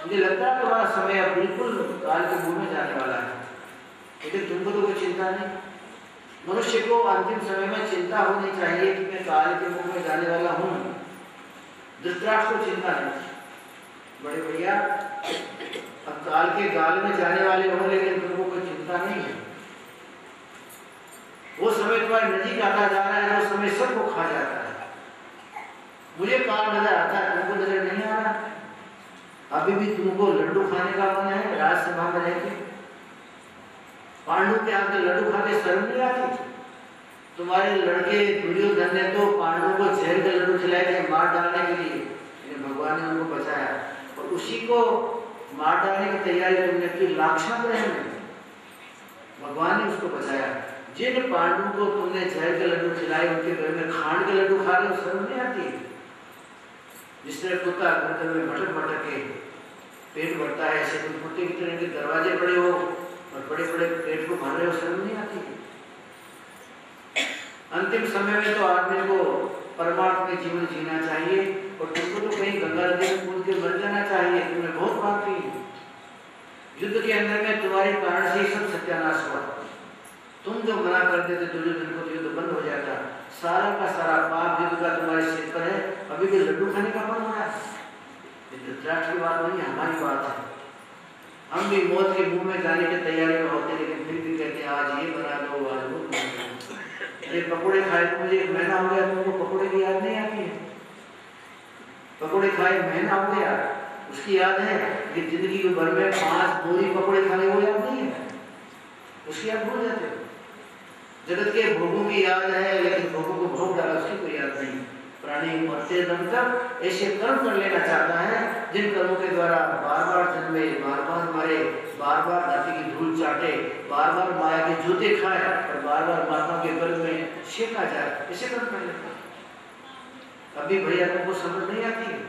मुझे लगता है तुम्हारा समय अब बिल्कुल काल के मुंह में जाने वाला है, लेकिन तुमको तो कोई चिंता नहीं। मनुष्य को अंतिम समय में चिंता होनी चाहिए कि मैं काल के मुंह में जाने वाला हूँ। धृतराष्ट्र को चिंता नहीं। बड़े भैया अब काल के गाल में जाने वाले हो, लेकिन तुमको कोई चिंता नहीं है। वो समय तुम्हारे नजीक आता जा रहा है, वो समय सबको खा जाता है। मुझे काल नजर आता है, तुमको नजर नहीं आ रहा। अभी भी तुमको लड्डू खाने का मन है राजसभा में रहकर। पांडु के हाथ में लड्डू खाते शर्म नहीं आती? तुम्हारे लड़के दुर्योधन ने तो पांडु को जहर के लड्डू खिलाए थे मार डालने के लिए, भगवान ने उनको बचाया। और उसी को मार डालने की तैयारी तुमने की लाक्षण में, भगवान ने उसको बचाया। जिन पांडु को तुमने जहर के लड्डू खिलाए उनके घर में खांड के लड्डू खा रहे हो, शर्म नहीं आती? जिस तरह कुत्ता घर में भटक भटक के पेट भरता है, ऐसे तुम कुत्ते की तरह के दरवाजे पड़े हो और बड़े बड़े पेट को भर रहे हो, शर्म नहीं आती? अंतिम समय में तो आदमी को परमार्थ में जीवन जीना चाहिए और तुमको तो कहीं गंगा नदी में कूद के मर जाना चाहिए। तुमने बहुत बात की। युद्ध के अंदर में तुम्हारे कारण से ही सब सत्यानाश हुआ। तुम जो मना करते थे दुर्योधन को, युद्ध बंद हो जाता। सारा का सारा पाप युद्ध का तुम्हारे सिर पर है। अभी भी लड्डू खाने का मन हो रहा है। धृतराष्ट्र की बात नहीं, हमारी बात है। हम भी मौत के मुंह में जाने की तैयारी में होते, लेकिन फिर भी कहते हैं आज ये बना दो, आज वो बना दो। अरे पकौड़े खाए तो मुझे 1 महीना हो गया, तुमको पकौड़े की याद नहीं आती है? पकौड़े खाए महीना हो गया, उसकी याद है कि जिंदगी भर में 5 बोरी पकौड़े खाए, वो याद नहीं है? उसकी याद भूल जाते हो। जगत के भोगों की याद है, लेकिन भोगों को भोग डाला उसकी कोई याद नहीं। प्राणी मरते दम तक ऐसे कर्म कर लेना चाहता है जिन कर्मों के द्वारा बार बार जन्मे, बार बार मरे, बार बार धरती की धूल चाटे, बार बार माया के जूते खाए और बार बार माताओं के गर्भ में सेका जाए, ऐसे कर्म कर लेता है। अभी भैया तुमको समझ नहीं आती है?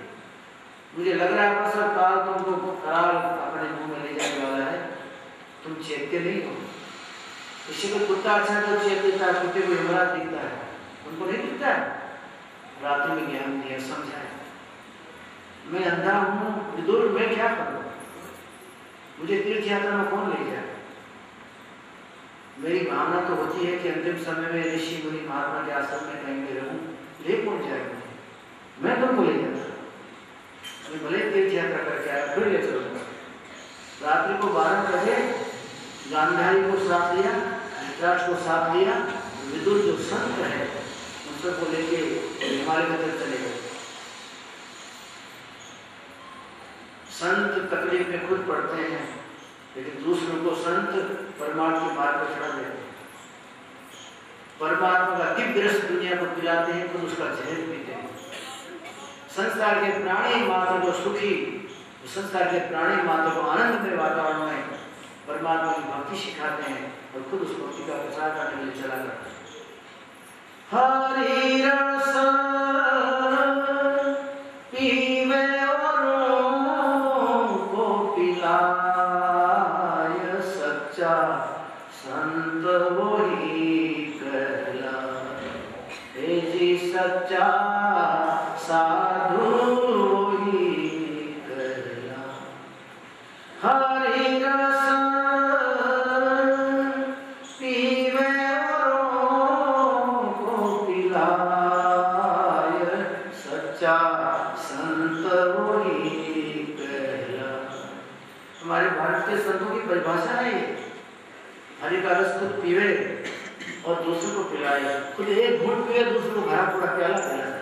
मुझे लग रहा है सब काल तुमको कराल अपने मुंह में ले जाने वाला है। तुम चेतते नहीं हो। किसी को कुत्ता अच्छा तो चेत देता है, कुत्ते को यमराज दिखता है, उनको नहीं दिखता है। रात्रि में ज्ञान दिया, समझाया। मैं अंधा हूँ विदुर, मैं क्या करूँ? मुझे तीर्थ यात्रा में कौन ले जाए? मेरी भावना तो होती है कि अंतिम समय में ऋषि मुनि महात्मा के आश्रम में कहीं भी रहूं, ले कौन जाएगा? मैं तुमको ले जाता, मैं भले तीर्थ यात्रा करके आया, फिर ले चलूंगा। रात्रि को 12 बजे गांधारी को साथ लिया, धृतराष्ट्र को साथ लिया, विदुर जो संत है उन सबको लेके हिमालय की तरफ चले गए। संत तकलीफ में खुद पड़ते हैं, लेकिन दूसरों को संत परमात्मा के मार्ग पर चढ़ा देते हैं। परमात्मा का दिव्य रस दुनिया को पिलाते हैं, खुद उसका जहर पीते हैं। संसार के प्राणी मात्र को सुखी, संसार के प्राणी मात्र को आनंद में वातावरण में परमात्मा की भक्ति सिखाते हैं और खुद उस भक्ति का प्रचार करने के लिए चला करते हैं। हरि रस पीवे औरों को पिलाय, सच्चा संत वही कहलाए। हे जी सच्चा साधु वही कहलाए। हरि रस संतों की परिभाषा है ये। हरि का रस खुद पीवे और दूसरों को पिलाए, खुद एक घूंट पिए दूसरों को भरा पूरा प्याला पिलाए।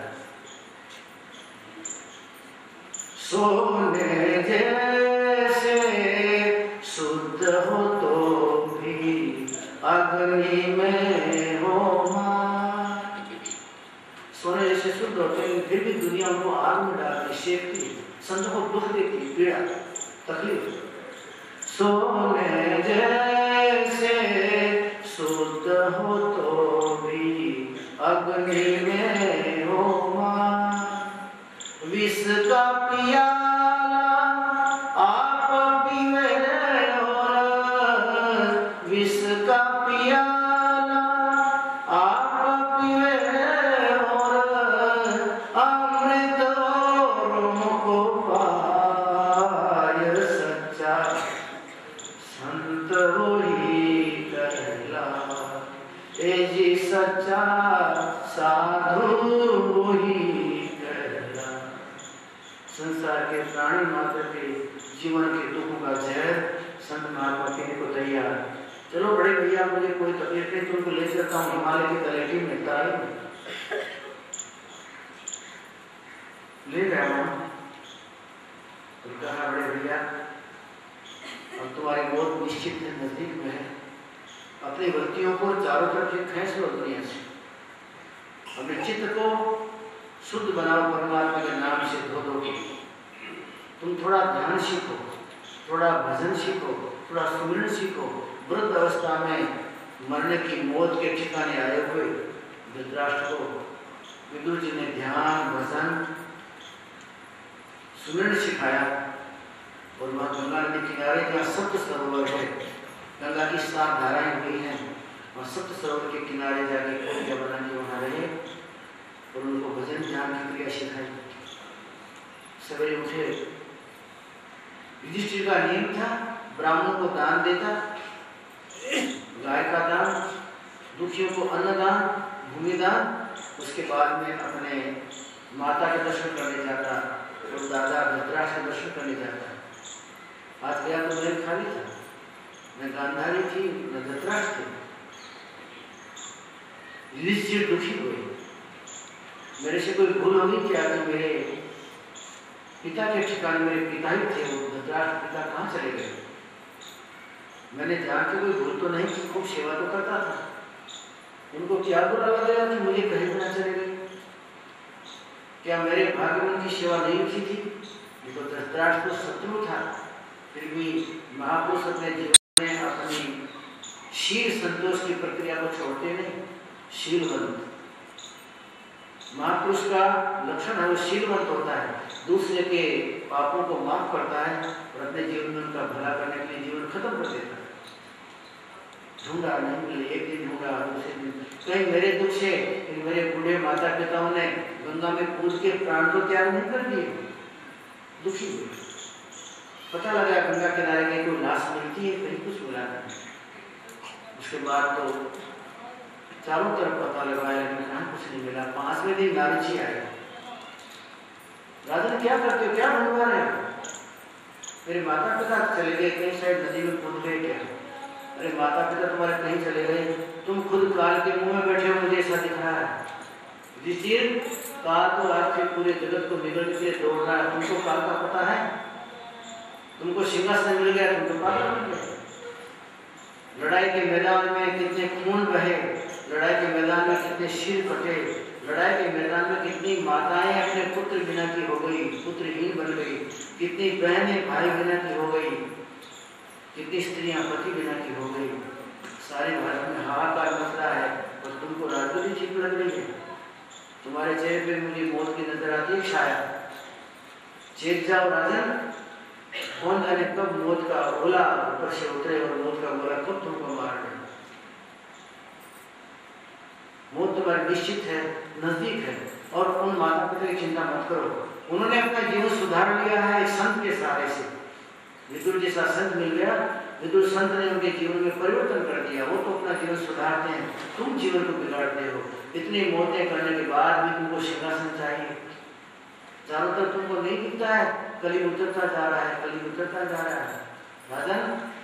सोने जैसे शुद्ध हो तो भी अग्नि में हो मार। सोने जैसे शुद्ध होते हैं फिर भी दुनिया उनको आग में डालती, सेकती, संतों को दुख देती, पीड़ा तकलीफ। सोने जैसे शुद्ध हो तो भी अग्नि में हो मार। विष का पियाला आप पीवे और विष का पियाला आप पीवे और अमृत औरों को पाय, सच्चा संत वही कहलाए। ए जी सच्चा साधु वही कहलाए। संसार के प्राणी मात्र के जीवन के दुखों का जहर संत महात्मा पीने को तैयार। चलो बड़े भैया, मुझे कोई तकलीफ नहीं, तुमको ले सकता हूँ हिमालय की तलेटी में, तारे में ले गया हूँ। तो कहा बड़े भैया अब तुम्हारी मौत निश्चित है, नजदीक में है। अपनी वृत्तियों को चारों तरफ से खींच लो दुनिया से, अपने चित्त को शुद्ध बनाओ, परमात्मा के नाम से धो दो। तुम थोड़ा ध्यान सीखो, थोड़ा भजन सीखो, थोड़ा सुमिरन सीखो। वृद्ध अवस्था में मरने की मौत के ठिकाने आए हुए धृतराष्ट्र को विदुर जी ने ध्यान, भजन, सुमिरन सिखाया। और वहाँ गंगा नदी किनारे जहाँ सप्त सरोवर है, गंगा की 7 धाराएं हुई हैं, और सप्त सरोवर के किनारे जाके कोठियाँ बना के वहाँ रहे और उनको भजन ध्यान की क्रिया सिखाई। सवेरे उठे, युधिष्ठिर का नियम था ब्राह्मणों को दान देता, गाय का दान, दुखियों को अन्नदान, भूमिदान, उसके बाद में अपने माता के दर्शन करने जाता और दादा धृतराष्ट्र के दर्शन करने जाता। आज गया तो मेरे खाली था, न गांधारी थी न धृतराष्ट्र थी। युधिष्ठिर दुखी हुए, मेरे से कोई भूल होगी क्या कि मेरे पिता के ठिकाने मेरे पिता ही थे, वो धृतराष्ट्र पिता कहाँ चले गए? मैंने जान के कोई भूल तो नहीं की, खूब सेवा तो करता था। उनको क्या बुरा लगेगा कि मुझे कहीं भी ना चले गए? क्या मेरे भाग्य में उनकी सेवा नहीं की थी? ये तो धृतराष्ट्र तो शत्रु था, फिर भी महापुरुष अपने जीवन में अपनी शील संतोष की प्रक्रिया को छोड़ते नहीं। शीलवंत महापुरुष का लक्षण है, वो शीलवंत होता है, दूसरे के पापों को माफ करता है और अपने जीवन में उनका भला करने के लिए जीवन खत्म कर देता है। ढूंढा नहीं मिले, एक दिन ढूंढा, दूसरे दिन कहीं मेरे दुख से मेरे बूढ़े माता पिताओं ने गंगा में कूद के प्राण को त्याग नहीं कर दिए, दुखी हुए। पता लगा गंगा किनारे में कोई लाश मिलती है, कहीं कुछ मिला नहीं। उसके बाद तो चारों तरफ पता लगाया लेकिन कहाँ कुछ नहीं मिला। 5वें दिन लालची आया, राजन क्या करते हो, क्या ढूंढवा रहे हो? मेरे माता पिता चले गए कहीं, शायद नदी में कूद गए क्या? अरे माता पिता तुम्हारे कहीं चले गए, तुम खुद काल के मुंह में बैठे हो, मुझे ऐसा दिख रहा है। युधिष्ठिर, काल तो आपके पूरे जगत को निगलने के लिए दौड़ रहा है, तुमको काल का पता है? तुमको सिंहासन मिल गया, तुम तो पागल बन गए। लड़ाई के मैदान में कितने खून बहे, लड़ाई के मैदान में कितने सिर कटे, लड़ाई के मैदान में कितनी माताएं अपने पुत्र बिना की हो गई, पुत्रहीन बन गई, कितनी बहनें भाई बिना की हो गई, कितनी स्त्रियां पति बिना की हो गई। सारे भारत में हाहाकार मच रहा है और तुमको राजगद्दी ठीक लग रही है। तुम्हारे चेहरे पे मुझे मौत की नजर आती है छाया। चेत जाओ राजन, कौन जाने कब मौत का गोला ऊपर से उतरे और मौत का गोला कब तुमको मार दे। मौत तुम्हारी निश्चित है, नजदीक है। और उन माता पिता की चिंता मत करो, उन्होंने अपना जीवन सुधार लिया है एक संत के सहारे से। विदुर जैसा संत मिल गया, विदुर संत ने उनके जीवन में परिवर्तन कर दिया। वो तो अपना जीवन सुधारते हैं, तुम जीवन को बिगाड़ते हो। इतनी मौतें करने के बाद भी तुमको सिंहासन चाहिए। चारों तरफ तुमको नहीं दिखता है, कली उतरता जा रहा है, कली उतरता जा रहा है। राजन,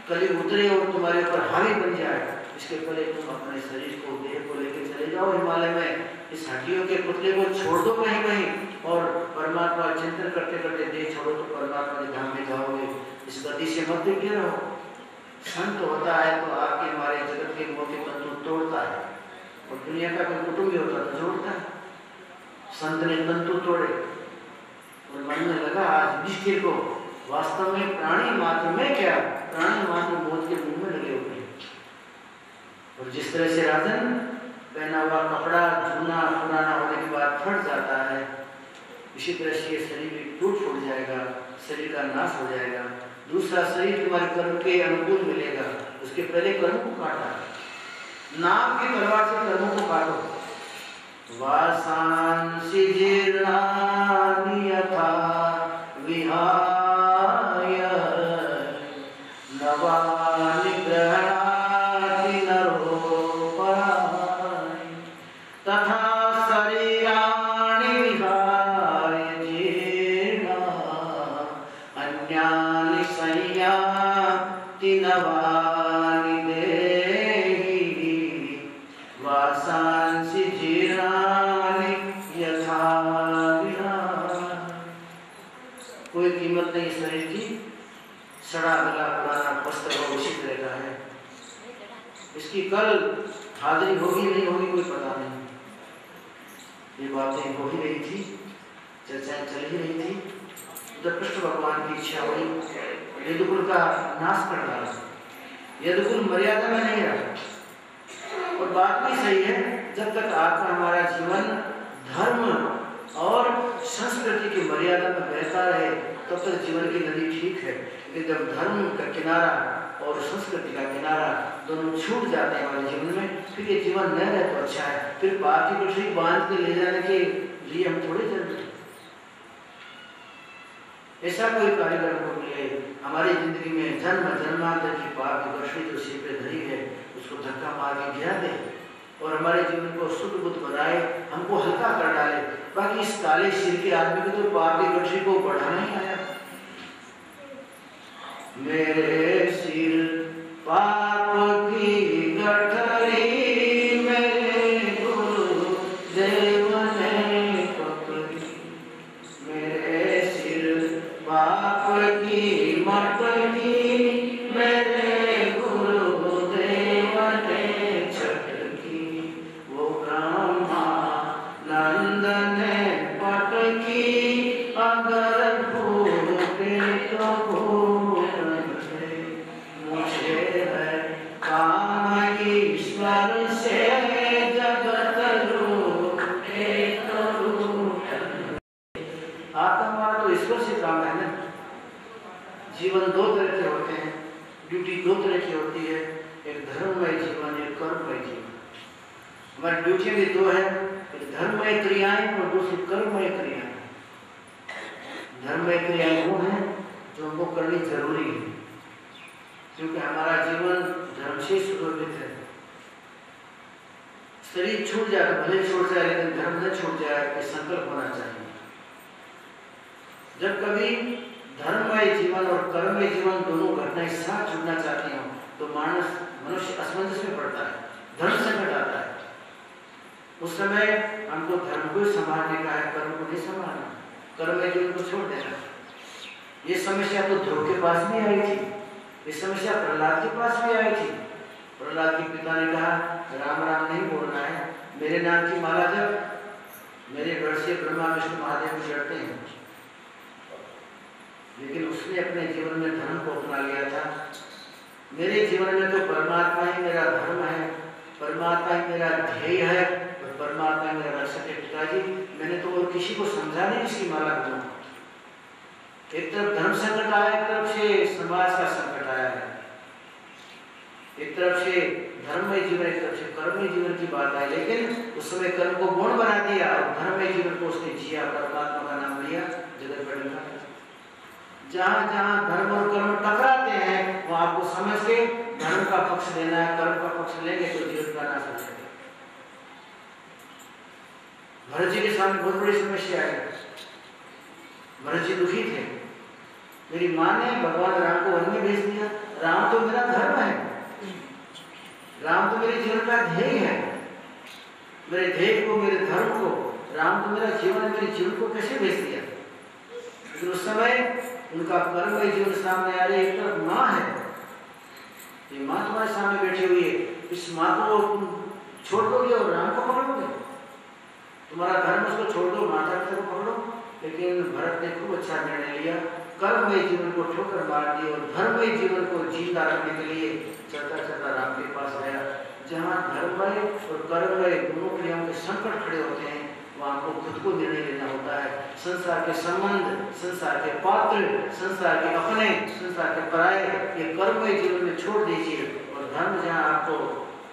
कली उतरे और तुम्हारे ऊपर हावी बन जाए, इसके पहले तुम अपने शरीर को, देह को लेकर चले जाओ हिमालय में। इस हड्डियों के पुतले को छोड़ दो कहीं कहीं और परमात्मा चिंतन करते करते देह छोड़ो तो परमात्मा के धाम में जाओगे। इस गति से मत गिर रहो। संत होता है तो आपके हमारे जगत के मोती तंतु तोड़ता है, और दुनिया का कोई कुटुंब होता तो जोड़ता है। संत ने तंतु तोड़े और मन में लगा आज युधिष्ठिर को वास्तव में प्राणी मात्र में क्या, प्राणी मात्र मौत के मुंह में लगे हुए हैं। और जिस तरह से राजन पहना हुआ कपड़ा झूना पुराना होने के बाद फट जाता है, इसी तरह से ये शरीर भी टूट फूट जाएगा, शरीर का नाश हो जाएगा। दूसरा शरीर तुम्हारे कर्म के अनुकूल मिलेगा, उसके पहले कर्म को काटा, नाम की तलवार से कर्मों को काटो। वासांसि जीर्णानि यथा विहाय नवानि गृह्णाति नरो पराय तथा शरीराणि विहाय जीर्णा अन्यानि संयाति नवानि देहि वासांसि जीर्णानि यथा विहाय। कोई कीमत नहीं शरीर की, सड़ा गला पुराना वस्त्र हो उसी तरह का है। इसकी कल हाजिरी होगी नहीं होगी कोई पता नहीं। ये बातें हो ही रही थी, चर्चाएं चल ही रही थी, जब कृष्ण भगवान की इच्छा हुई यदुकुल का नाश कर डाला। यदुकुल मर्यादा में नहीं रहा। और बात भी सही है, जब तक आपका हमारा जीवन धर्म और संस्कृति की मर्यादा में बहता रहे तब तक जीवन की नदी ठीक है। लेकिन जब धर्म का किनारा और संस्कृति का किनारा दोनों छूट जाते हैं हमारे जीवन में, फिर ये जीवन न रहे तो अच्छा है। फिर पाप की गठरी बांध के ले जाने के लिए हम थोड़े जरूरी, ऐसा कोई कार्यक्रम को मिले हमारी जिंदगी में जन्म जन्मांतर की पाप की गठरी जो सिर पे धरी है उसको धक्का मार के गिरा दे और हमारे जीवन को शुद्ध बुद्ध बनाए, हमको हल्का कर डाले। बाकी इस काले सिर के आदमी को तो पाप की गठरी को बढ़ाना ही आया। मेरे सिर पाप की गठरी मेरे गुरु देव ने पकड़ी, मेरे सिर पाप की मटकी मेरे गुरु देव ने छटकी, वो ब्रह्मा नंद ने पटकी अगर भूखे तो ईश्वर से जगत रूठे तो आत्मा तो ईश्वर से काम है ना। जीवन दो तरह के होते हैं, ड्यूटी दो तरह की होती है, एक धर्ममय जीवन, एक कर्ममय जीवन। हमारी ड्यूटी भी दो है, एक धर्ममय क्रियाएं और दूसरी कर्ममय क्रियाएं। धर्ममय क्रियाएं वो हैं जो हमको करनी जरूरी है, क्योंकि हमारा जीवन धर्म से सुशोभित है। शरीर छूट जाए तो भले छूट जाए, लेकिन धर्म न छूट जाए, ये संकल्प होना चाहिए। जब कभी धर्ममय जीवन और कर्ममय जीवन दोनों घटनाएं साथ जुड़ना चाहती हो तो मनुष्य असमंजस में पड़ता है, धर्म संकट आता है। उस समय हमको धर्म को संभालने का है, कर्म को नहीं संभालना, कर्ममय जीवन को छोड़ देना। ये समस्या तो ध्रुव के पास भी आई थी, ये समस्या प्रहलाद के पास भी आई थी। प्रहलाद के पिता ने कहा राम राम नहीं बोलना है, मेरे नाम की माला जप, मेरे घर से ब्रह्मा विष्णु महादेव चढ़ते हैं। लेकिन उसने अपने जीवन में धर्म को अपना लिया था। मेरे जीवन में तो परमात्मा ही मेरा धर्म है, परमात्मा ही मेरा ध्येय है और परमात्मा ही मेरा रक्षक है। पिताजी मैंने तो और किसी को समझा नहीं इसकी माला करूं। एक तरफ धर्म संकट आया, एक तरफ से समाज का संकट आया है, एक तरफ से धर्ममय जीवन, एक तरफ से कर्ममय जीवन की बात आई। लेकिन उस समय कर्म को गुण बना दिया और धर्ममय जीवन को उसने जिया, परमात्मा का नाम लिया, जगत बढ़ गया। जहाँ जहाँ धर्म और कर्म टकराते हैं वो आपको समझ के धर्म का पक्ष लेना है, कर्म का पक्ष लेंगे तो जीवन का नाश हो जाएगा। भरत जी के सामने बहुत बड़ी समस्या है। भरत जी दुखी थे, मेरी माँ ने भगवान राम को वन में भेज दिया। राम तो मेरा धर्म है, राम तो मेरे जीवन का ध्येय है, मेरे ध्येय को, मेरे धर्म को, राम तो मेरा जीवन है, मेरे जीवन को कैसे भेज दिया। लेकिन उस समय उनका कर्ममय जीवन सामने आ रही। एक तरफ माँ है, ये माँ तुम्हारे सामने बैठी हुई है, इस माँ को तुम छोड़ दोगे और राम को पकड़ोगे, तुम्हारा धर्म उसको छोड़ दो, माता पिता को पकड़ो। लेकिन भरत ने खूब अच्छा निर्णय लिया, कर्ममय जीवन को ठोकर मार दी और धर्ममय जीवन को जिंदा रखने के लिए चलता चलता राम के पास आया। जहाँ धर्ममय और कर्ममय दोनों क्रियाओं के संकट खड़े होते हैं वहाँ को खुद को निर्णय लेना होता है। संसार के संबंध, संसार के पात्र, संसार के अपने, संसार के पराये, ये कर्ममय जीवन में छोड़ दीजिए और धर्म जहाँ आपको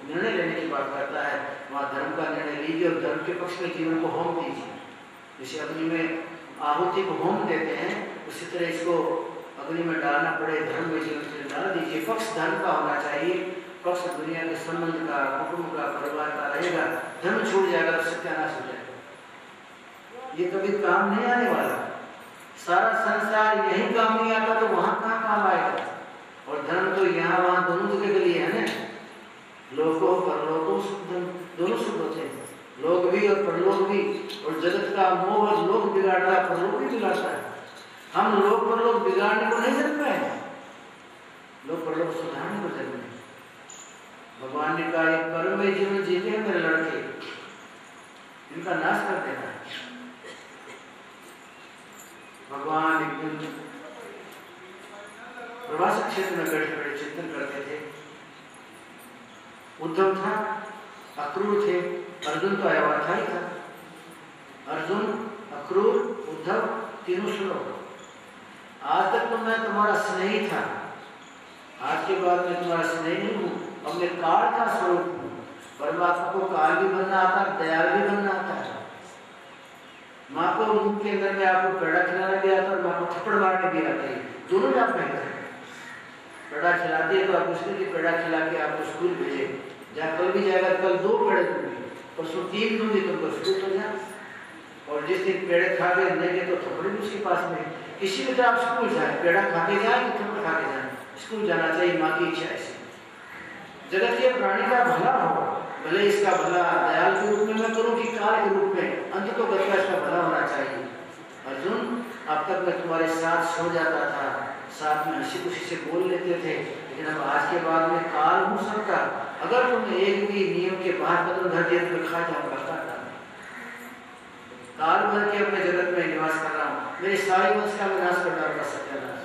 निर्णय लेने की बात करता है वहाँ धर्म का निर्णय लीजिए और धर्म के पक्ष में जीवन को होम दीजिए। जैसे अग्नि में आहुति को होम देते हैं उसी तरह इसको अग्नि में डालना पड़े, धर्म में जीवन से डाल दीजिए। पक्ष धर्म का होना चाहिए, पक्ष दुनिया के संबंध का, कुटुंब का, परिवार का रहेगा। धर्म छूट जाएगा तो सत्यानाश हो जाएगा, ये कभी काम नहीं आने वाला। सारा संसार यही काम नहीं आता तो वहां कहाँ काम आएगा। और धर्म तो यहाँ वहां दोनों जगह के लिए है ना, लोको परलोको शुद्ध, दोनों शुद्ध होते हैं, लोक भी और परलोक भी। और जगत का मोह लोक बिगाड़ता है, परलोक भी बिगाड़ता है। हम लोक परलोक बिगाड़ने को नहीं जन्मे हैं, लोक परलोक सुधारने को जन्मे। भगवान ने कहा एक कर्ममय जीवन जीते हैं मेरे लड़के, इनका नाश कर देना है। भगवान एक दिन प्रवास क्षेत्र में बैठे बैठे चिंतन करते थे। उद्धव था, अक्रूर थे, अर्जुन तो आया हुआ था ही था। अर्जुन, अक्रूर, उद्धव तीनों सुनो, आज तक तो मैं तुम्हारा स्नेही था, आज के बाद मैं तुम्हारा स्नेही नहीं हूँ, अब मैं काल का स्वरूप हूँ। परमात्मा को काल भी बनना आता है, दयाल भी बनना आता है। माँ को मुंह के अंदर में आपको पेड़ा खिलाना भी आता है और माँ को थप्पड़ मारने भी आते हैं, दोनों भी आप नहीं करते। पेड़ा खिलाती है तो आप उसने भी पेड़ा खिला के आपको स्कूल भेजे, जहाँ कल भी जाएगा कल 2 पेड़े दूंगी, परसों 3 दूंगी, तुमको स्कूल तो जा। और जिस दिन पेड़े खा के नहीं गए तो थप्पड़ भी उसके पास में। किसी भी तरह आप स्कूल जाए, पेड़ा खा के जाए कि थप्पड़ खा के जाए, स्कूल जाना चाहिए, माँ की इच्छा ऐसी। जगत के प्राणी का भला हो, भले इसका भला दयाल के रूप में मैं करूँ कि काल के रूप में, अंत तो गति इसका भला होना चाहिए। अर्जुन, अब तक मैं तुम्हारे साथ सो जाता था, साथ में हंसी खुशी से बोल लेते थे, लेकिन अब आज के बाद में काल हूँ सबका, अगर तुम एक भी नियम के बाहर कदम धर दिया तो खा जाऊंगा। काल भर के अपने जगत में निवास कर रहा हूँ, मेरे सारे वंश का विनाश कर डालूंगा, सत्यानाश।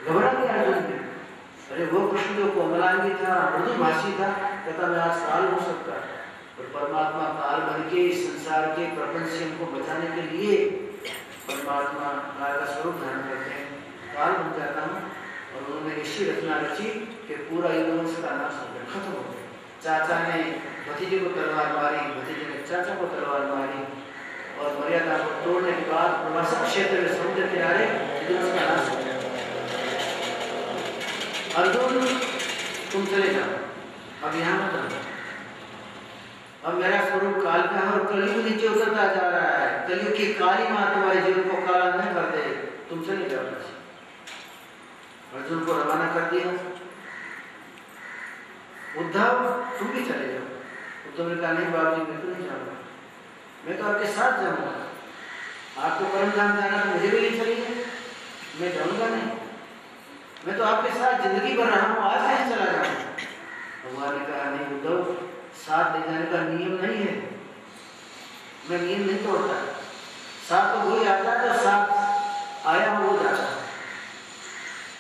घबरा गया अर्जुन ने। अरे वो कृष्ण जो कोमलांगी था, मृदुभाषी था, कहता मैं आज काल हो सकता है। और परमात्मा काल बन के इस संसार के प्रपंच से हमको बचाने के लिए परमात्मा काल का स्वरूप धारण करते हैं। काल बन जाता हूँ और उन्होंने ऐसी रचना रची कि पूरा युगवंश का नाश हो गया, खत्म हो गया। चाचा ने भतीजे को तलवार मारी, भतीजे ने चाचा को तलवार मारी और मर्यादा को तोड़ने के बाद प्रवासक क्षेत्र में समुद्र किनारे युगवंश का नाश हो गया। अर्जुन तुम चले जाओ, अब यहाँ मत रहो। अब मेरा स्वरूप काल का है और कलयुग नीचे उतरता जा रहा है। कलयुग की काली मां तुम्हारे जीवन को काला नहीं कर दे, तुम चले जाओ। अर्जुन को रवाना कर दिया। उद्धव तुम भी चले जाओ। उद्धव ने कहा नहीं बाबूजी, मैं तो नहीं जाऊंगा, मैं तो आपके साथ जाऊंगा। आपको परम धाम जाना तो मुझे भी नहीं चलेगा, मैं जाऊंगा नहीं। मैं तो आपके साथ जिंदगी भर रहा हूँ, आज नहीं चला जाऊंगा। भगवान ने कहा नहीं उद्धव, साथ ले जाने का नियम नहीं है, मैं नियम नहीं तोड़ता। साथ तो वही आता है जो साथ आया वो जाता है।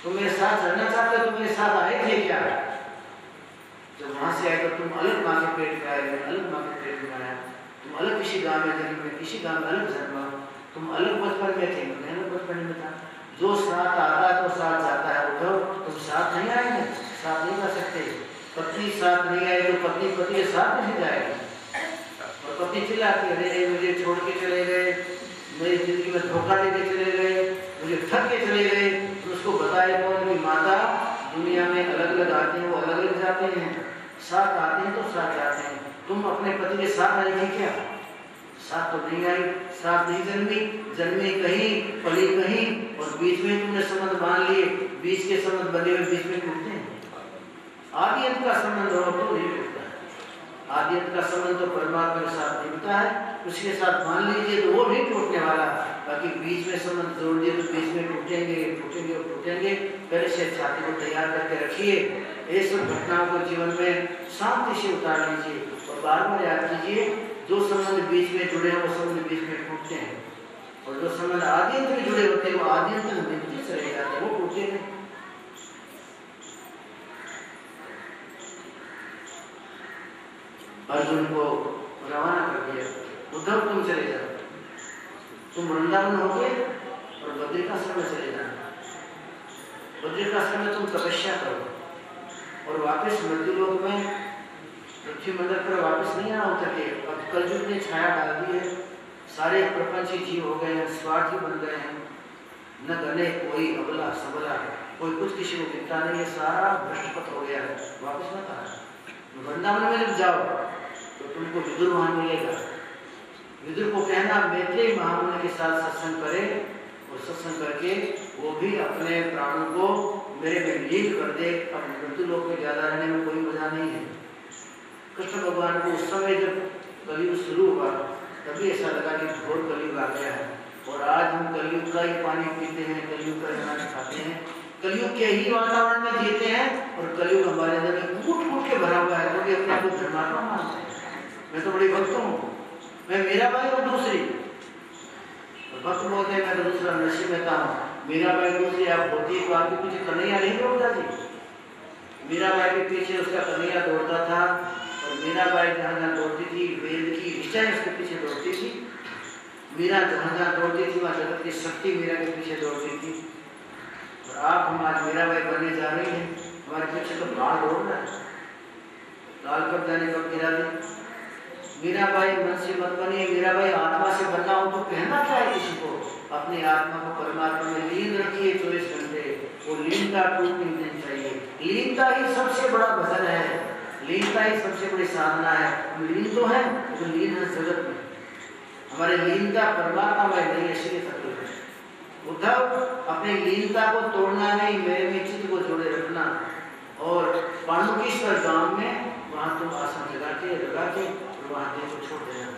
तुम मेरे साथ चलना चाहते हो, तुम मेरे साथ आए थे क्या? जब वहां से आए तो तुम अलग माँ के पेट में आए, मैं अलग माँ के पेट में आया। तुम अलग किसी गांव में जन्मे, मैं किसी गांव में अलग जन्मा। तुम अलग बचपन में थे, मैं अलग बचपन में था। जो साथ आता है तो साथ जाता है। उद्धव तुम साथ नहीं आएंगे, साथ नहीं जा सकते। पत्नी साथ नहीं आए तो पत्नी पति के साथ नहीं जाएगी। और पत्नी चिल्लाती है, मुझे छोड़ के चले गए, मेरी जिंदगी में धोखा देके चले गए, मुझे ठग के चले गए। तो उसको बताए कौन कि माता दुनिया में अलग अलग आते हैं, वो अलग अलग जाते हैं। साथ आते हैं तो साथ जाते हैं। तुम अपने पति के साथ आई थी क्या? साथ तो नहीं आई, साथ नहीं जन्मी, जन्मी कहीं पली कहीं, और बीच में तुमने संबंध बांध लिए। बीच के संबंध बने हुए बीच में टूटते हैं। आदि अंत का संबंध हो तो नहीं टूटता है। आदि अंत का संबंध तो परमात्मा के साथ निभता है, उसके साथ मान लीजिए तो वो नहीं टूटने वाला। बाकी बीच में संबंध जोड़ दिए तो बीच में टूटेंगे टूटेंगे और टूटेंगे। पहले से छाती को तैयार करके रखिए। ये सब घटनाओं को जीवन में शांति से उतार लीजिए और बार बार याद कीजिए, जो संबंध बीच में जुड़े हैं वो संबंध बीच में टूटते हैं, और जो संबंध आदि अंत में जुड़े होते हैं वो आदि अंत में मिलते चले जाते हैं, वो टूटे नहीं। अर्जुन को रवाना कर दिया, उद्धव तुम चले जाओ, तुम वृंदावन होके और बद्रिकाश्रम में चले जाना। बद्रिकाश्रम में तुम तपस्या करो और वापस मृत्युलोक में पृथ्वी मंडल पर वापस नहीं आना होता के। अब कलयुग ने छाया डाल दी है, सारे प्रपंची जीव हो गए हैं, स्वार्थी बन गए हैं, न गने कोई अबला सबला, कोई कुछ किसी को दिखता नहीं है, सारा भ्रष्टपथ हो गया है, वापस मत आना। वृंदावन में जब जाओ तो तुमको विदुर वहां मिलेगा। विदुर को कहना मैत्रेय महामुनि के साथ सत्संग करे, और सत्संग करके वो भी अपने प्राणों को मेरे में लीन कर दे। अब मृत्युलोक में ज्यादा रहने में कोई मजा नहीं है। कृष्ण भगवान को उस समय जब कलयुग शुरू हुआ तभी ऐसा लगा कि घोर कलयुग आ गया है, और आज हम कलयुग का ही पानी पीते हैं, कलयुग का अनाज खाते हैं, कलयुग के ही वातावरण में जीते हैं, और कलयुग हमारे अंदर कूट कूट के भरा हुआ है, क्योंकि अपने आप को धर्मात्मा मानते हैं। मैं तो बड़ी भक्त हूँ, मैं मीरा बाई और दूसरी, भक्त बोलते हैं मैं तो दूसरा नशे में था। मीरा बाई दूसरी आप होती तो आपके पीछे कन्हैया नहीं दौड़ता जी। मीरा बाई के पीछे उसका कन्हैया दौड़ता था, और मीरा बाई जहाँ जहाँ दौड़ती थी वेद की विषय उसके पीछे दौड़ती थी। मीरा जहाँ जहाँ दौड़ती थी वहाँ जगत की शक्ति मीरा के पीछे दौड़ती थी। और आप हम आज मीरा बाई बनने जा रहे हैं, हमारे पीछे तो बाढ़ दौड़ रहा है। काल कब जाने कब गिरा दे। मीरा बाई मन से मत बनिए, मीरा बाई आत्मा से बनना हो तो कहना क्या है किसी को? अपनी आत्मा को परमात्मा में लीन रखिए 24 घंटे। वो लीनता टूटनी नहीं चाहिए। लीनता ही सबसे बड़ा भजन है, लीनता ही सबसे बड़ी साधना है। हम लीन तो है, तो लीन है जगत में, हमारे लीनता परमात्मा में नहीं, इसलिए तकलीफ है। उद्धव अपनी लीनता को तोड़ना नहीं, मेरे में चित्त को जोड़े रखना। और पांडुकेश्वर गांव में वहाँ तुम आसन लगा के वहाँ देश को छोड़ देना।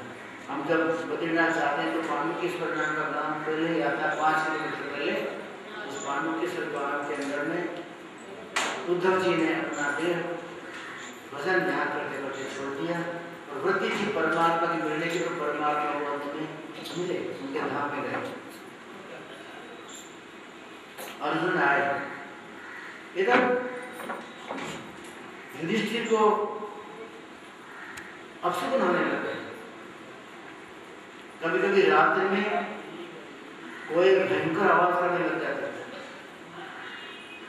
हम जब बद्रीनाथ जाते हैं तो पांडुकेश्वर नाम का गांव पहले ही आता है, 5 किलोमीटर पहले। उस पांडुकेश्वर गांव के अंदर में उद्धव जी ने अपना देह भजन ध्यान करते करते छोड़ दिया, और वृत्ति थी परमात्मा की मिलने की, तो परमात्मा वो अंत में मिले, उनके धाम में गए। अर्जुन आए, इधर युधिष्ठिर को अपशकुन होने लगे। कभी कभी रात्रि में कोई भयंकर आवाज करने लग जाता था,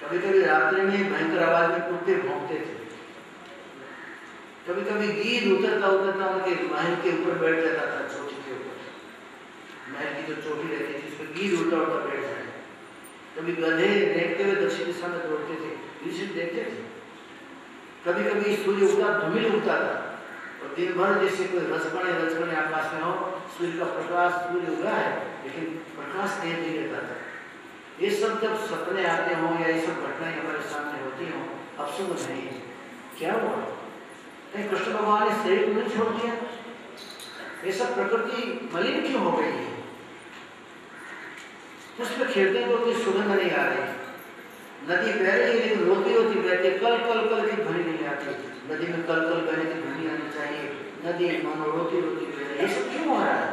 कभी कभी रात्रि में भयंकर आवाज में कुत्ते भौंकते थे, कभी कभी गीध उतरता उतरता उनके महल के ऊपर बैठ जाता था, चोटी के ऊपर, महल की जो चोटी रहती थी उस पर गीध उल्टा उल्टा बैठ जाए। कभी गधे देखते हुए दक्षिण दिशा में दौड़ते थे, देखते थे। कभी कभी सूर्य उगता धूमिल उगता था, और दिन भर जैसे कोई रजकणे आकाश में हो, सूर्य का प्रकाश सूर्य उगा है लेकिन प्रकाश तेज नहीं रहता था। ये सब जब सपने आते हों या ये सब घटनाएं हमारे सामने होती हों, अब सुन नहीं है क्या हुआ? नहीं, कृष्ण भगवान ने शरीर को नहीं छोड़ दिया? ये सब प्रकृति मलिन क्यों हो गई है? उसमें खेलते तो कोई सुगंध नहीं आ रही, नदी बह रही है लेकिन रोती रोती बहती, कल कल कल की ध्वनि नहीं आती। नदी में कल कल बहने की ध्वनि आनी चाहिए, नदी मानो रोती रोती बह रही है। ये सब क्यों हो रहा है?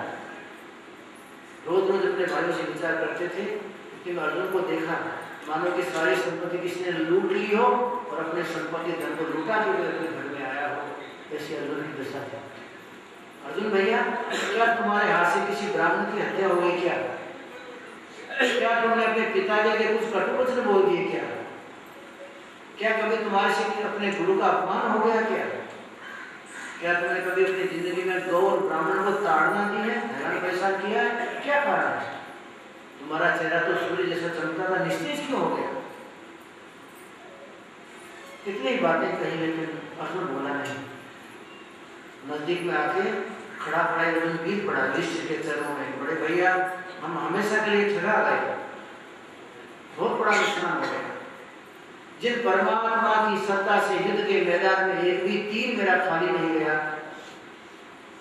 रोज रोज अपने भाइयों से विचार करते थे कि अर्जुन को देखा मानो कि सारी संपत्ति किसी ने लूट ली हो और अपने संपत्ति धन को लूटा के अपने घर में आया हो, ऐसे अर्जुन की दशा था। अर्जुन भैया, क्या तुम्हारे हाथ से किसी ब्राह्मण की हत्या हो गई क्या? क्या तुमने अपने पिताजी के कुछ कटु वचन बोल दिए क्या? क्या कभी तुम्हारे से अपने गुरु का अपमान हो गया क्या? क्या तुमने कभी अपनी जिंदगी में गौ और ब्राह्मण को ताड़ना दी है, हैरान परेशान किया है? क्या कारण है? तुम्हारा चेहरा तो सूर्य जैसा चमकता था, निस्तेज क्यों हो गया? कितनी बातें कही लेकिन अर्जुन बोला नहीं। नजदीक में आके खड़ा अर्जुन गिर पड़ा युधिष्ठिर के चरणों में। बड़े भैया, हम हमेशा के लिए ठगा गए, बहुत बड़ा नुकसान हो गया। जिन परमात्मा की सत्ता से युद्ध के मैदान में एक भी तीर मेरा खाली नहीं गया,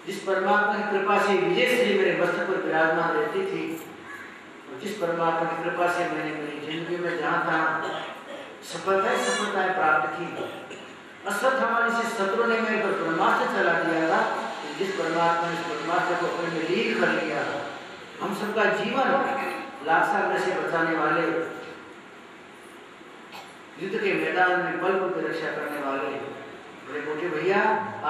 जिस परमात्मा की कृपा से विजय श्री मेरे वस्त्र पर विराजमान रहती थी, और जिस परमात्मा की कृपा से मैंने मेरी जिंदगी में जहाँ तहाँ सफलताएं प्राप्त की, अश्वत्थामा से शत्रु ने मेरे पर ब्रह्मास्त्र चला दिया था, जिस परमात्मा ने ब्रह्मास्त्र को अपने में लीन कर लिया, हम सबका जीवन लाक्षाग्र से बचाने वाले, युद्ध के मैदान में बल की रक्षा करने वाले, मेरे मोटे भैया,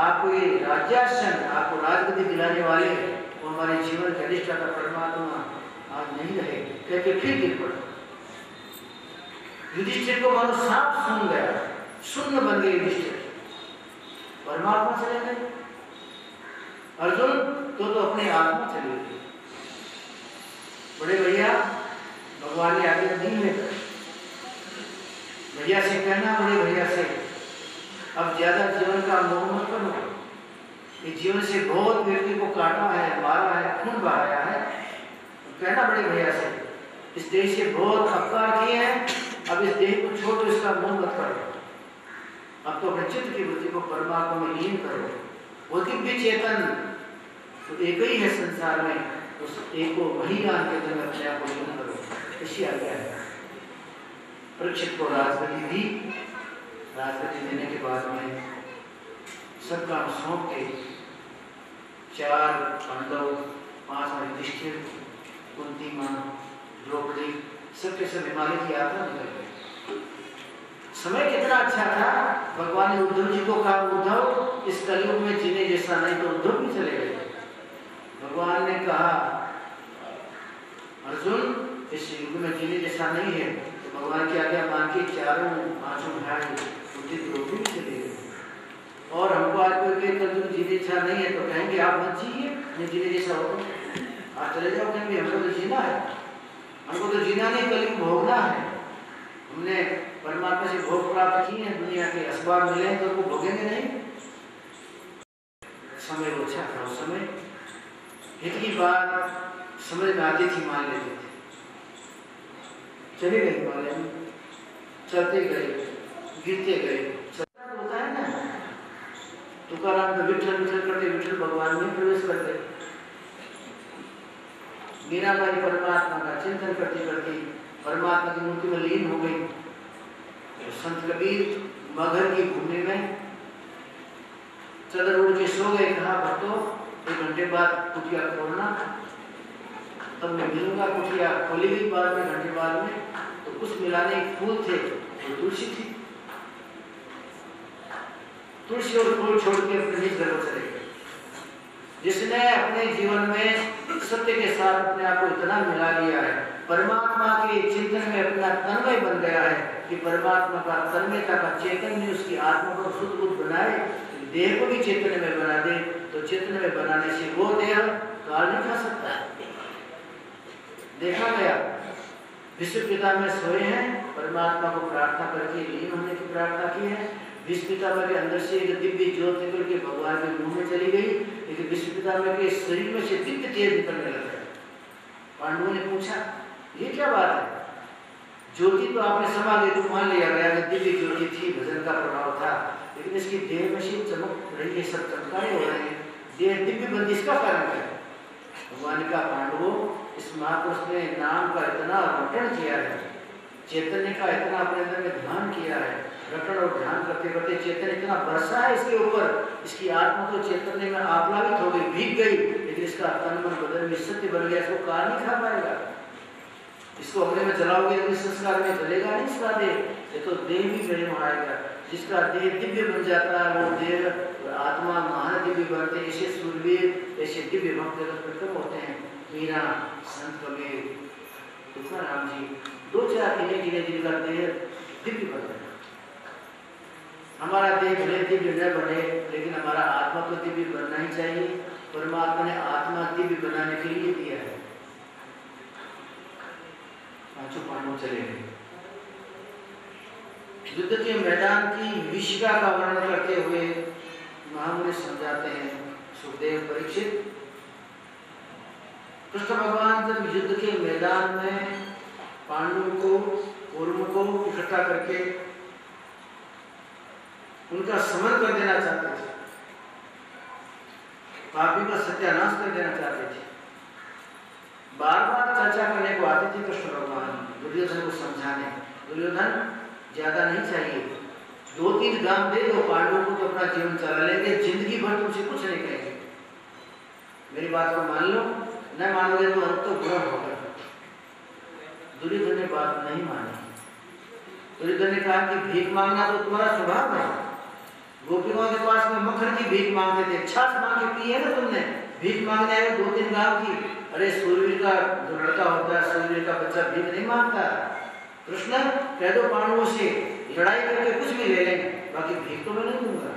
आपको ये राज्यासन, आपको राजगद्दी दिलाने वाले, वो हमारे जीवन के अधिष्ठाता परमात्मा आज नहीं रहे, कहते फिर गिर पड़ा। युधिष्ठिर को मानो सांप सूंघ गया, शून्य बन गए युधिष्ठिर, परमात्मा चले गए। अर्जुन तो अपने आत्मा चले गए। बड़े भैया, भगवान ने आज्ञा दी है, भैया से कहना, बड़े भैया से, अब ज्यादा जीवन का मोह मत करो। ये जीवन से बहुत व्यक्ति को काटा है, मारा है, खून बहाया है, तो कहना बड़े भैया से, इस देह से बहुत अपकार किए हैं, अब इस देह को छोड़ दो, इसका मोह मत करो। अब तो अपने चित्त की वृत्ति को परमात्मा में लीन करो। वो दिव्य चेतन तो एक ही है संसार में, उस एक को वही ज्ञान के अंदर अपने आप को लीन करो, ऐसी आज्ञा है। परीक्षित को राजगद्दी दी, राजगद्दी देने के बाद में सब काम सौंप के 4 पांडव, 5 युधिष्ठिर, कुंती मां, द्रौपदी, सबके सब हिमालय की यात्रा निकल गए। समय कितना अच्छा था, भगवान ने उद्धव जी को कहा, उद्धव इस कलयुग में जीने जैसा नहीं, तो उद्धव भी चले गए। भगवान ने कहा, अर्जुन इस युग में जीने जैसा नहीं है, तो भगवान की आज्ञा मान के 4 भाई उनकी द्रौपदी भी चले गए। और हमको आज कोई कलयुग जीने जैसा नहीं है तो कहेंगे आप मत जिए, नहीं जीने जैसा हो आज चले जाओ, कहेंगे हमको तो जीना है, हमको तो जीना नहीं, कलयुग भोगना है। हमने परमात्मा से भोग प्राप्त किए हैं, दुनिया के असबाब मिले तो उनको भोगेंगे नहीं। समय वो अच्छा था, उस समय इतनी बात समझ में आती थी, मान लेते थे। चले गए हिमालय में, चलते गए, गिरते गए, होता है ना। तुकाराम तो विठल विठल करते विठल भगवान में प्रवेश कर गए। मीराबाई परमात्मा का चिंतन करती करती परमात्मा की मूर्ति में लीन हो गई। संत कबीर मगहर की भूमि में चदर उड़ के सो गए। कहा, भक्तों 1 घंटे बाद कुटिया खोलना, तब मैं मिलूंगा। कुटिया खोली गई बाद में, घंटे बाद में, तो कुछ मिलाने फूल थे, तो तुलसी थी। तुलसी और फूल छोड़ के अपने निज घर चले गए। जिसने अपने जीवन में सत्य के साथ अपने आप को इतना मिला लिया है, परमात्मा के चिंतन में अपना तन्मय बन गया है कि परमात्मा का तन्मयता का चैतन्य उसकी आत्मा को शुद्ध बुद्ध बनाए, देह को भी चैतन्य में बना दे, तो चैतन्य में बनाने से वो देह काल नहीं खा सकता। देखा गया विश्व पिता में सोए हैं, परमात्मा को प्रार्थना करके लीन होने की प्रार्थना की है। भीष्म पितामह के अंदर से एक दिव्य ज्योत निकल के भगवान के मुंह में चली गई, लेकिन भीष्म पितामह के शरीर में से दिव्य तेज निकलने लगा। पांडवों ने पूछा ये क्या बात है, ज्योति तो आपने समा गई तो मान लिया गया कि दिव्य ज्योति थी, भजन का प्रभाव था, लेकिन इसकी देह में से चमक रही है, सब चमत्कार हो रहे हैं, देह दिव्य बंदी, इसका कारण क्या है? भगवान का पांडवों, इस महापुरुष ने नाम का इतना रटन किया है, चैतन्य का इतना अपने अंदर में ध्यान किया है, रटन और ध्यान करते करते चैतन्य इतना बरसा है इसके ऊपर, इसकी आत्मा तो चैतन्य में आप्लावित हो गई, भीग गई, लेकिन इसका तन मन बदन में सत्य बन गया, इसको काल नहीं खा पाएगा। इसको अपने में जलाओगे तो इस संस्कार में जलेगा नहीं इसका देह, ये तो देह भी मेरे में आएगा। जिसका देह दिव्य बन जाता है वो देह आत्मा महान दिव्य बनते हैं। ऐसे सूरवीर, ऐसे दिव्य भक्त जगत में होते हैं, मीरा, संत कबीर, तुकाराम जी, दो चार गिने जिनका देह दिव्य बनता है। हमारा देह भले दिव्य न बने, लेकिन हमारा आत्मा तो दिव्य बनना ही चाहिए। परमात्मा ने आत्मा दिव्य बनाने के लिए दिया है। पांचों पांडव चले गए। युद्ध के मैदान की विशिका का वर्णन करते हुए महामुनि समझाते हैं, सुखदेव परीक्षित, कृष्ण भगवान जब युद्ध के मैदान में पांडवों को, कौरवों को इकट्ठा करके उनका समन कर देना चाहते थे, पापी का सत्यानाश कर देना चाहते थे, बार बार चर्चा करने को आते थे कृष्ण भगवान दुर्योधन को समझाने। दुर्योधन ज्यादा नहीं चाहिए, 2-3 गांव दे दो पांडवों को तो अपना जीवन चला लेंगे, जिंदगी भर तुमसे कुछ नहीं कहेंगे, मेरी बात को मान लो, न मानोगे तो अंत तो बुरा होगा। दुर्योधन ने बात नहीं मानी। दुर्योधन ने कहा कि भीख मांगना तो तुम्हारा स्वभाव है, गोपियों के पास में मक्खन की भीख मांगते थे, छाछ मांग के पी है ना तुमने, भीख मांगने आए 2-3 गांव की। अरे सूर्यवीर का जो लड़का होता है, सूर्यवीर का बच्चा भीख नहीं मांगता। कृष्ण कह दो पांडवों से लड़ाई करके कुछ भी ले लेंगे, बाकी भीख तो मैं नहीं दूंगा,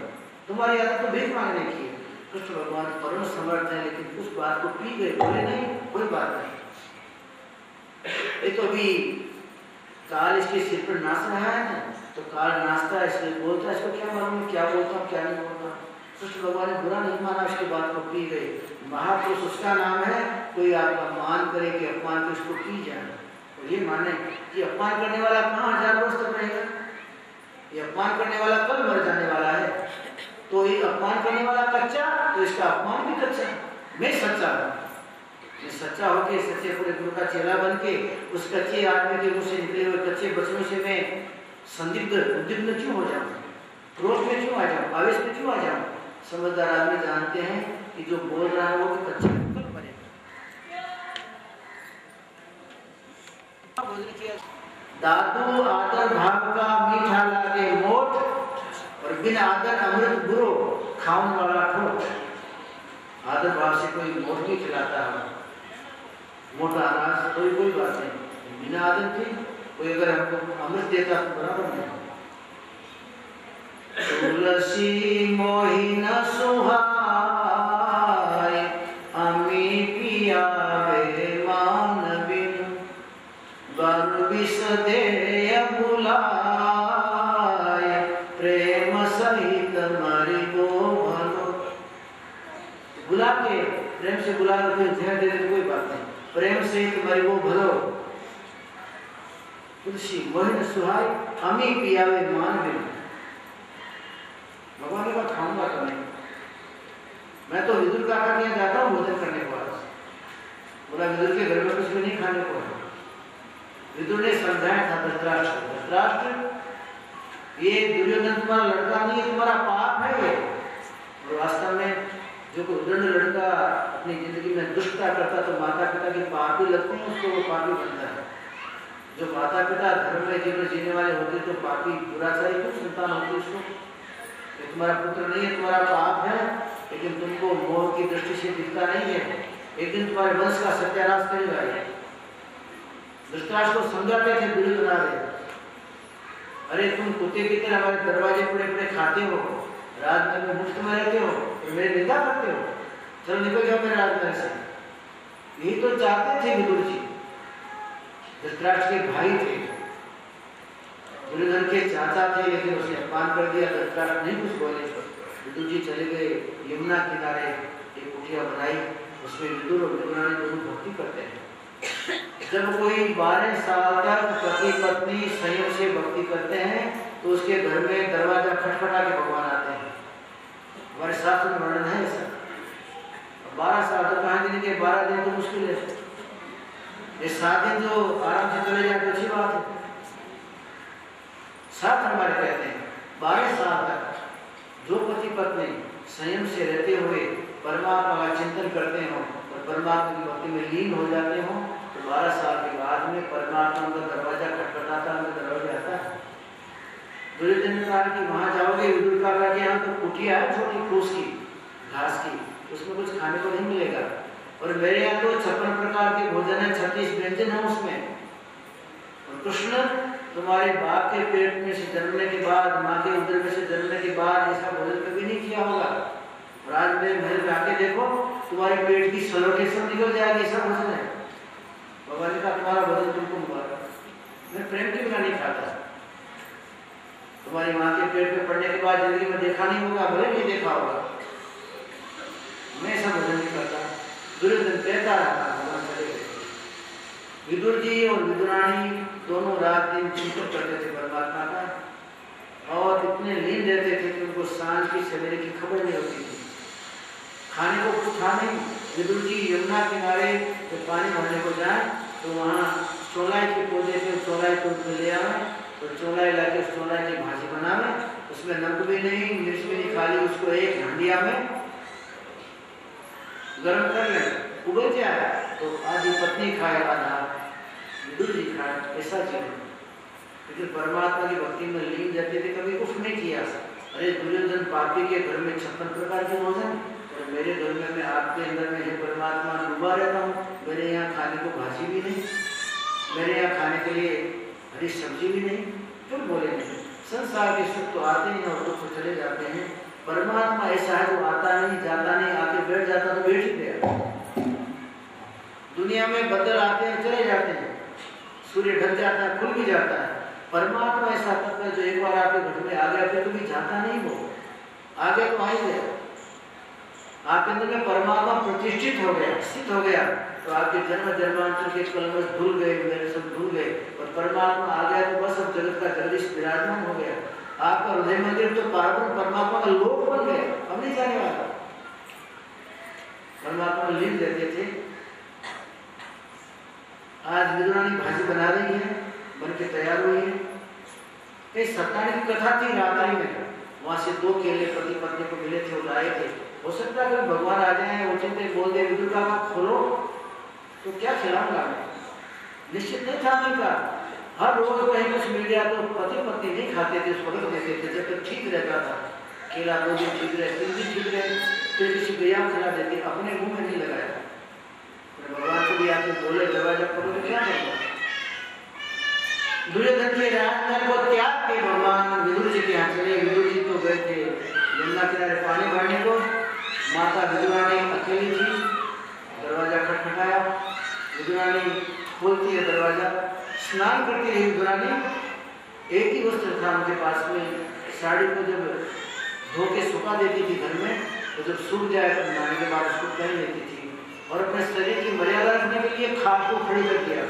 तुम्हारी आदत तो भीख मांगने की है। कृष्ण भगवान परम समर्थ है, लेकिन उस बात को पी गए, बोले नहीं कोई बात नहीं, ये तो अभी काल इसके सिर पर नाच रहा है ना, तो काल नाचता है इसलिए बोलता है, इसको क्या मालूम क्या बोलता हूँ क्या नहीं बोलता। कृष्ण भगवान ने बुरा नहीं माना, उसके बात को पी गए। महापुरुष उसका नाम है, कोई आपका मान करे कि अपमान के उसको पी जाए, और ये माने कि अपमान करने वाला कहाँ 1000 वर्ष तक रहेगा, ये अपमान करने वाला कल मर जाने वाला है, तो ये अपमान करने वाला कच्चा, तो इसका अपमान भी कच्चा। मैं सच्चा हूँ, मैं सच्चा होके सच्चे पूरे गुरु का चेला बन के उस कच्चे आदमी के मुंह से निकले हुए कच्चे बचनों से मैं संदिग्ध उद्विग्न क्यों हो जाऊँ, क्रोध में क्यों आ जाऊँ, आवेश में क्यों आ जाऊँ। समझदार आदमी जानते हैं कि जो बोल रहा है वो भी कच्चा बनेगा। दादू आदर भाव का मीठा लागे मोट, और बिना आदर अमृत बुरो खाऊं वाला ठोट। आदर भाव से कोई मोट नहीं खिलाता है, मोटा अनाज कोई बात नहीं, बिना आदर के कोई अगर हमको अमृत देता तो बराबर नहीं। तुलसी मोहिन सुहाय अमी पियावे मान बिनु, बर विष देय बुलाय प्रेम सहित मरि गो भलो। बुला के प्रेम से बुला के जहर दे दे कोई बात नहीं, प्रेम सहित मरि गो भलो। तुलसी मोहिन सुहाय अमी पियावे मान बिनु, भगवान ने कहा खाऊंगा तो नहीं। मैं तो विदुर काका के यहाँ जाता हूँ भोजन करने को, आज बोला विदुर के घर में कुछ भी नहीं खाने को है। विदुर ने समझाया था धृतराष्ट्र, धृतराष्ट्र ये दुर्योधन तुम्हारा लड़का नहीं है, तुम्हारा पाप है ये। और वास्तव में जो कोई उदंड लड़का अपनी जिंदगी में दुष्टता करता तो माता पिता की पापी लगते हैं, उसको वो पापी बनता है। जो माता पिता धर्म में जीवन जीने वाले होते तो पापी दुराचारी क्यों संतान होती उसको। तुम्हारा पुत्र नहीं है, तुम्हारा पाप है, लेकिन तुमको मोह की दृष्टि से दिखता नहीं है, एक दिन तुम्हारे वंश का सत्यानाश करेगा। धृतराष्ट्र को समझाते थे दुर्योधन आदि, अरे तुम कुत्ते की तरह हमारे दरवाजे पड़े पड़े खाते हो, राजमहल में मुफ्त में रहते हो, तो मेरी निंदा करते हो, चलो निकल जाओ मेरे राजमहल से। यही तो चाहते थे विदुर जी, धृतराष्ट्र के भाई थे। दुर्योधन के चाचा थे, लेकिन उसने अपमान कर दिया, धृतराष्ट्र नहीं कुछ बोले। विदुर जी चले गए यमुना किनारे, एक कुटिया बनाई, उसमें विदुर और विदुरानी दोनों भक्ति करते हैं। जब कोई 12 साल तक पति पत्नी संयम से भक्ति करते हैं तो उसके घर में दरवाजा खटखटा के भगवान आते हैं। हमारे शास्त्र में वर्णन है ऐसा। 12 साल तक कहाँ दिन के 12 दिन तो मुश्किल है, ये 7 दिन तो आराम से चले जाए तो अच्छी बात है। शास्त्र हमारे कहते हैं 12 साल तक जो पति पत्नी संयम से रहते हुए परमात्मा का चिंतन करते हो और परमात्मा की भक्ति में लीन हो जाते हो तो 12 साल के बाद में परमात्मा का दरवाजा खटखटाता, उनका दरवाजा आता है। दुर्योधन ने कहा कि वहां जाओगे, विदुर का कहा कि यहाँ तो कुटिया है छोटी फूस की, घास की, उसमें कुछ खाने को नहीं मिलेगा, और मेरे यहाँ तो 56 प्रकार के भोजन है, 36 व्यंजन है उसमें। और कृष्ण तुम्हारे बाप के पेट में से जन्मने के बाद, माँ के उदर में से जन्मने के बाद ऐसा भोजन कभी नहीं किया होगा, और आज मेरे महल में आके देखो तुम्हारे पेट की सलोटे सब निकल जाएगी, ऐसा भोजन है। भगवान ने कहा तुम्हारा भोजन तुमको मुबारक, मैं प्रेम के बिना नहीं खाता। तुम्हारी माँ के पेट में पड़ने के बाद जिंदगी में देखा नहीं होगा, भले नहीं देखा होगा, मैं ऐसा भोजन नहीं करता। दुर्योधन कहता रहा, भगवान चले गए। विदुर जी और विदुरानी दोनों रात दिन चिंतन करते थे परमात्मा का, और इतने लीन रहते थे कि उनको सांझ की सवेरे की खबर नहीं होती थी। खाने को कुछ था नहीं। विदुर जी यमुना किनारे तो पानी भरने को जाए तो वहाँ चौलाई के पौधे थे, चौलाई तोड़ के ले आवे, तो चौलाई ला के उस चौलाई की भाजी बनावे, उसमें नमक भी नहीं, मिर्च भी नहीं, खाली उसको एक हंडिया में गर्म कर ले, उबल जाए तो आधी पत्नी खाए, आधा विदुर जी खाए, ऐसा चीज। लेकिन परमात्मा की भक्ति में लीन जाते थे, कभी उफ नहीं किया। अरे दुर्योधन पापी के घर में 56 प्रकार के भोजन, और मेरे घर में मैं आपके अंदर में है परमात्मा डूबा रहता हूँ, मेरे यहाँ खाने को भाजी भी नहीं, मेरे यहाँ खाने के लिए हरी सब्जी भी नहीं, क्यों बोले नहीं। संसार के सुख तो आते ही और दुख तो चले जाते हैं। परमात्मा ऐसा है जो आता नहीं जाता नहीं, आके बैठ जाता तो बैठ ही गया। दुनिया में बदल आते हैं चले जाते हैं, सूर्य ढक जाता है खुल भी जाता है। परमात्मा ऐसा तत्व है जो एक बार आपके घर में आ गया फिर कभी जाता नहीं, वो आगे तो आ ही गया। आपके अंदर में परमात्मा प्रतिष्ठित हो गया, स्थित हो गया, तो आपके जन्म जन्मांतर के कलमश धुल गए, मेरे सब धुल गए, और परमात्मा आ गया तो बस अब जगत का जगदीश विराजमान हो गया। आपका हृदय मंदिर तो पार्वण परमात्मा का लोक बन गया, अब नहीं जाने वाला। परमात्मा लीन रहते थे। आज विदुरानी भाजी बना रही है, बन के तैयार हुई है। एक सत्यानारायण की कथा थी रात्रि में, वहां से 2 केले पति पत्नी को मिले थे, वो लाए थे। हो सकता है भगवान आ जाए, वो चिंते बोल दे विदुर का खोलो तो क्या खिलाऊंगा मैं, निश्चित नहीं था उनका। हर रोज कहीं कुछ मिल गया तो पति पत्नी नहीं खाते थे, पकड़ देते थे, जब तक ठीक रहता था। केला 2 दिन ठीक रहे, 3 दिन ठीक रहे, फिर किसी गया खिला देते, अपने मुंह में नहीं लगाया। भगवान को भी आके बोले दरवाजा खोलो तो क्या करेगा। दुर्योधन के राजधानी को त्याग के भगवान विदुर जी के यहाँ चले। विदुर जी तो गए थे यमुना किनारे पानी भरने को, माता विदुरानी अकेली थी, दरवाजा खटखटाया, विदुरानी खोलती है दरवाजा, स्नान करती है विदुरानी, एक ही वस्त्र था उनके पास में, साड़ी को जब धो के सुखा देती थी घर में, तो जब सूख जाए तो नहाने के बाद उसको पहन लेती थी, और अपने शरीर की मर्यादा रखने के लिए खाट को खड़ी कर दिया।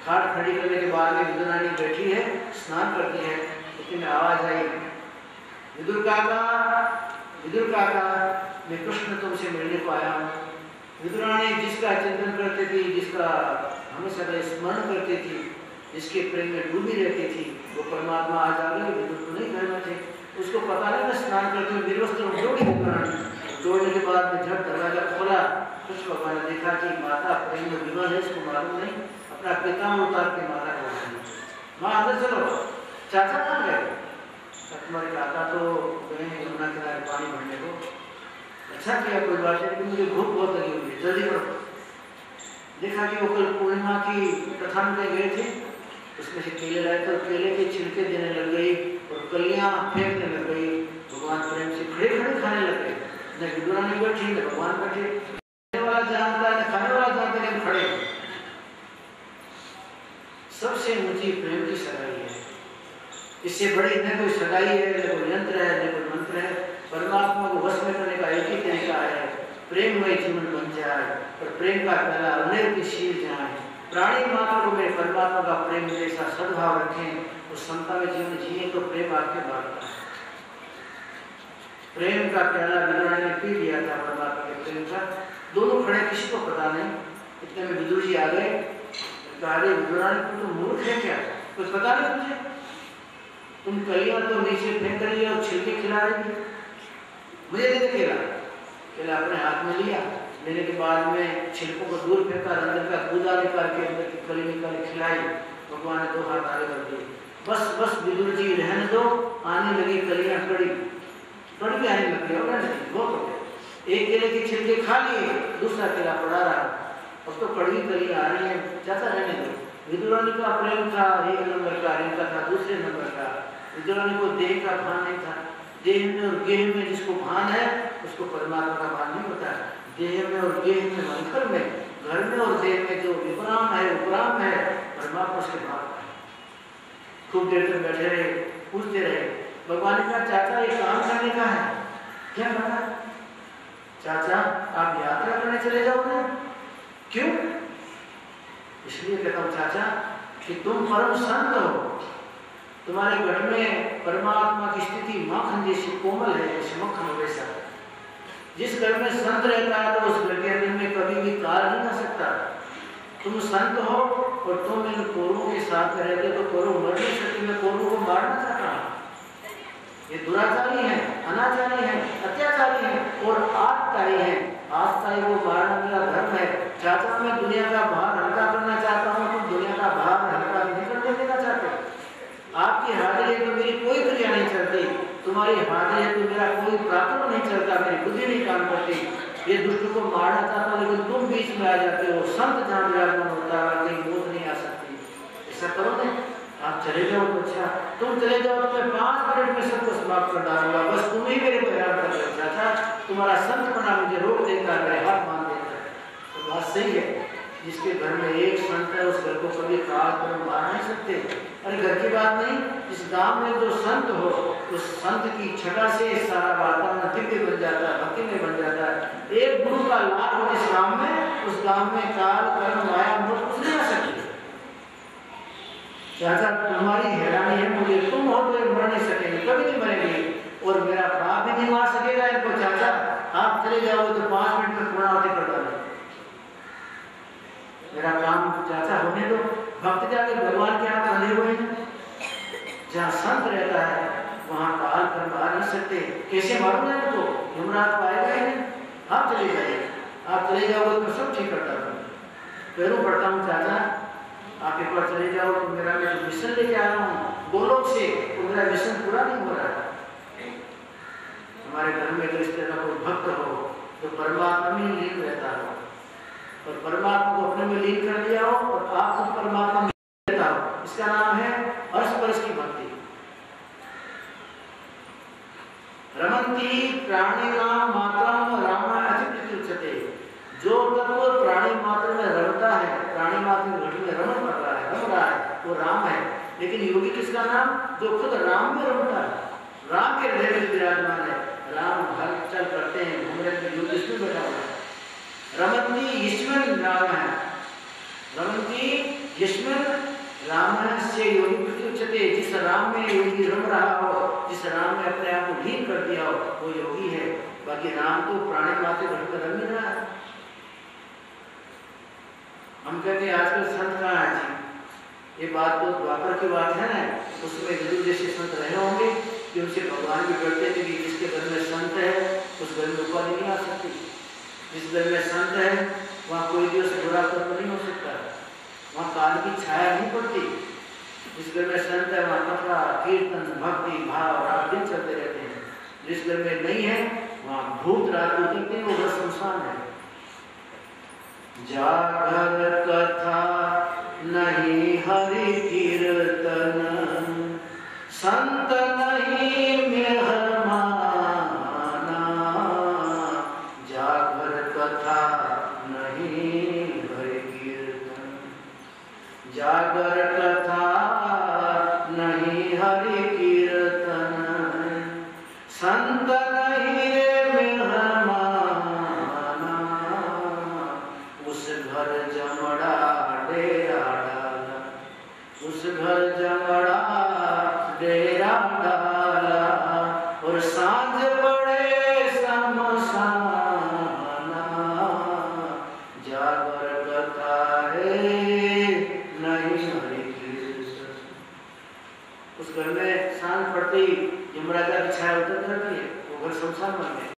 खाट खड़ी करने के बाद में विदुरानी बैठी है, स्नान करती है, लेकिन आवाज आई, विदुर काका, विदुर काका, मैं कृष्ण तुमसे मिलने को आया हूँ। विदुरानी जिसका चिंतन करती थी, जिसका हमेशा स्मरण करती थी, जिसके प्रेम में डूबी रहती थी, वो परमात्मा आज आ गए। विदुर को नहीं घर में थे, उसको पता नहीं मैं स्नान करती हूँ, निर्वस्त्र जोड़ी विदुरानी। जोड़ने के बाद में झट दरवाजा खोला, कृष्ण भगवान ने देखा कि माता प्रेम में विवल है, इसको मालूम नहीं, अपना पितामह उतार के माता को माँ अंदर चलो, चाचा कहाँ गए, तुम्हारे काका तो गए यमुना किनारे पानी भरने को। अच्छा किया, कोई बात नहीं, लेकिन मुझे भूख बहुत लगी हुई है, जल्दी करो। देखा कि वो कल पूर्णिमा की कथा में गए थे, उसमें से केले लाए तो केले के छिलके देने लग गई और कलियां फेंकने लग गई। भगवान प्रेम से खड़े खड़े खाने लग गए, न विदुरानी बैठी न भगवान बैठे, खाने वाला जानता है, खाने वाला जानता है, खड़े। सबसे ऊंची प्रेम की सगाई है। इससे बड़ी न कोई सगाई है, न कोई यंत्र है, न कोई मंत्र है। परमात्मा को वश में करने का एक ही तरीका है, प्रेममय जीवन बन जाए और प्रेम का प्याला अनिर्वचनीय जाए। प्राणी मात्र को मेरे परमात्मा का प्रेम जैसा सद्भाव रखें, उस समता में जीवन जिए तो प्रेम आपके बांटता है। प्रेम का प्याला विदुर ने पी लिया था, परमात्मा के प्रेम का। दोनों खड़े, किसी को पता नहीं। इतने में विदुर जी आ गए, कहा विदुरानी तुम तो मूर्ख है क्या, कुछ पता नहीं तुझे? तुम कलियां तो नीचे फेंक रही और छिलके खिला रही है। मुझे दे दे केला। केला अपने हाथ में लिया, लेने के बाद में छिलकों को दूर फेंका, अंदर का गूदा निकाल के अंदर की कली निकाल खिलाई। भगवान ने 2 हाथ आगे कर दिए। बस बस विदुर जी रहने दो, आने लगी कलियां कड़ी कड़ी आने लगी और बहुत हो गया। एक केले की छिलके खा लिए, दूसरा केला पड़ा रहा, अब तो कड़ी कली आ रही है, चाचा रहने दो। विदुरानी का प्रेम था 1 नंबर का, इनका था दूसरे नंबर का। विदुरानी को देह का भान नहीं था। देह में और गेह में जिसको भान है उसको परमात्मा का भान नहीं होता है। देह में और गेह में, मंत्र में, घर में और देह में जो विपराम है, उपराम है, परमात्मा उसके भाव है। खूब देर तक बैठे रहे, पूछते रहे। भगवान ने कहा चाचा ये काम करने का है, क्या करना? चाचा आप यात्रा करने चले जाओगे। क्यों? इसलिए कहता हूँ चाचा कि तुम परम संत हो, तुम्हारे घर में परमात्मा की स्थिति माखन जैसी कोमल है, जैसे मक्खन वैसा। जिस घर में संत रहता है तो उस घर के अंदर में कभी भी काल नहीं आ सकता। तुम संत हो और तुम इन कौरवों के साथ में रहते तो कौरव मर नहीं सकते। मैं कौरवों को मारना चाहता हूँ। ये दुराचारी है, अनाचारी है, अत्याचारी है और आतताई है। आतताई को मारना मेरा धर्म है। चाचा मैं दुनिया का भार हल्का करना चाहता हूँ, तुम दुनिया का भार हल्का नहीं करने देना चाहते। आपकी हाजिरी है तो मेरी कोई क्रिया नहीं चलती, तुम्हारी हाजिरी है तो मेरा कोई प्राक्रम नहीं चलता, मेरी बुद्धि नहीं काम करती। ये दुष्ट को मारना चाहता हूँ लेकिन तुम बीच में आ जाते हो। संत जहाँ विराजमान होता है कहीं मौत नहीं आ सकती। ऐसा करो नहीं, आप चले जाओ तो अच्छा, तुम चले जाओ तो मैं 5 मिनट में सबको समाप्त कर डालूंगा। बस तुम ही मेरे को हैरान कर रहे हो चाचा, तुम्हारा संत बना मुझे रोक देता है, मेरे हाथ मान देता है। तो बात सही है, जिसके घर में एक संत है उस घर को कभी काल पर मार नहीं सकते। अरे घर की बात नहीं, जिस गांव में जो संत हो उस संत की छटा से सारा वातावरण दिव्य बन जाता है, भक्ति में बन जाता है। एक गुरु का लाभ हो जिस गांव में, उस गांव में काल कर्म माया मौत कुछ नहीं आ सकती। चाचा तुम्हारी हैरानी है मुझे, तुम हो तो मर नहीं सकेंगे, कभी नहीं मरेंगे और मेरा पाप भी नहीं मार सकेगा इनको। चाचा आप चले जाओ तो 5 मिनट में पूर्णाहुति कर डालो, मेरा काम चाचा होने दो। भक्त जाके भगवान के हाथ बंधे हुए हैं। जहाँ संत रहता है वहाँ काल पर मार नहीं सकते। कैसे मारूंगा इनको? यमराज पाएगा ही नहीं। आप चले जाइए, आप चले जाओगे तो सब ठीक करता हूँ। पैरों पड़ता हूँ चाचा, आप एक बार चले जाओ तो मेरा मैं मिशन लेके आ रहा हूँ गोलोक से, तो मेरा मिशन पूरा नहीं हो रहा है। हमारे घर में अगर इस तरह का कोई भक्त हो तो परमात्मा में लीन रहता हो और परमात्मा को अपने में लीन कर दिया हो और आप खुद परमात्मा में रहता हो, इसका नाम है परस्पर की भक्ति। रमन्ति प्राणिनां मात्रं रामाय अतिप्रीति उच्यते। जो तत्व प्राणी मात्र में रमता है, प्राणी मात्र में घट में रमण कर रहा है, रम रहा है, वो राम है। लेकिन योगी किसका नाम? जो खुद राम में रमता है, राम के हृदय में विराजमान है। राम हलचल करते हैं, घूम रहे हैं, योग इसमें बैठा हुआ है। रमन्ति यस्मिन् राम है, रमन्ति यस्मिन् राम से योगी प्रति उच्यते। जिस राम में योगी रम रहा हो, जिस राम में अपने आप को लीन कर दिया हो, वो योगी है। बाकी राम तो प्राणी मात्र घट में रम ही रहा है। हम कहते हैं आजकल संत कहाँ है जी? ये बात तो द्वापर की बात है ना, उसमें विदुर जैसे संत रहे होंगे कि उनसे भगवान भी डरते थे कि जिसके घर में संत है उस घर में उपाधि नहीं आ सकती। जिस घर में संत है वहाँ कोई दिवस बुरा कर्म नहीं हो सकता, वहाँ काल की छाया नहीं पड़ती। जिस घर में संत है वहाँ कथा कीर्तन भक्ति भाव रात दिन चलते रहते हैं। जिस घर में नहीं है वहाँ भूत रात उतरते हैं, वो घर शमशान है। जागर कथा नहीं हरि कीर्तन, संत नहीं मेहमाना। जागर कथा नहीं हरि कीर्तन, जागर कथा नहीं हरि घर जमड़ा डेरा डाला, उस घर जमड़ा डेरा डाला, और सांझ पड़े शमशाना, जागर कथा है नहीं हरि कृष्ण। उस घर में सांझ पड़ते ही यमराजा की छाया उतर जाती है, वो घर शमशान बन गया।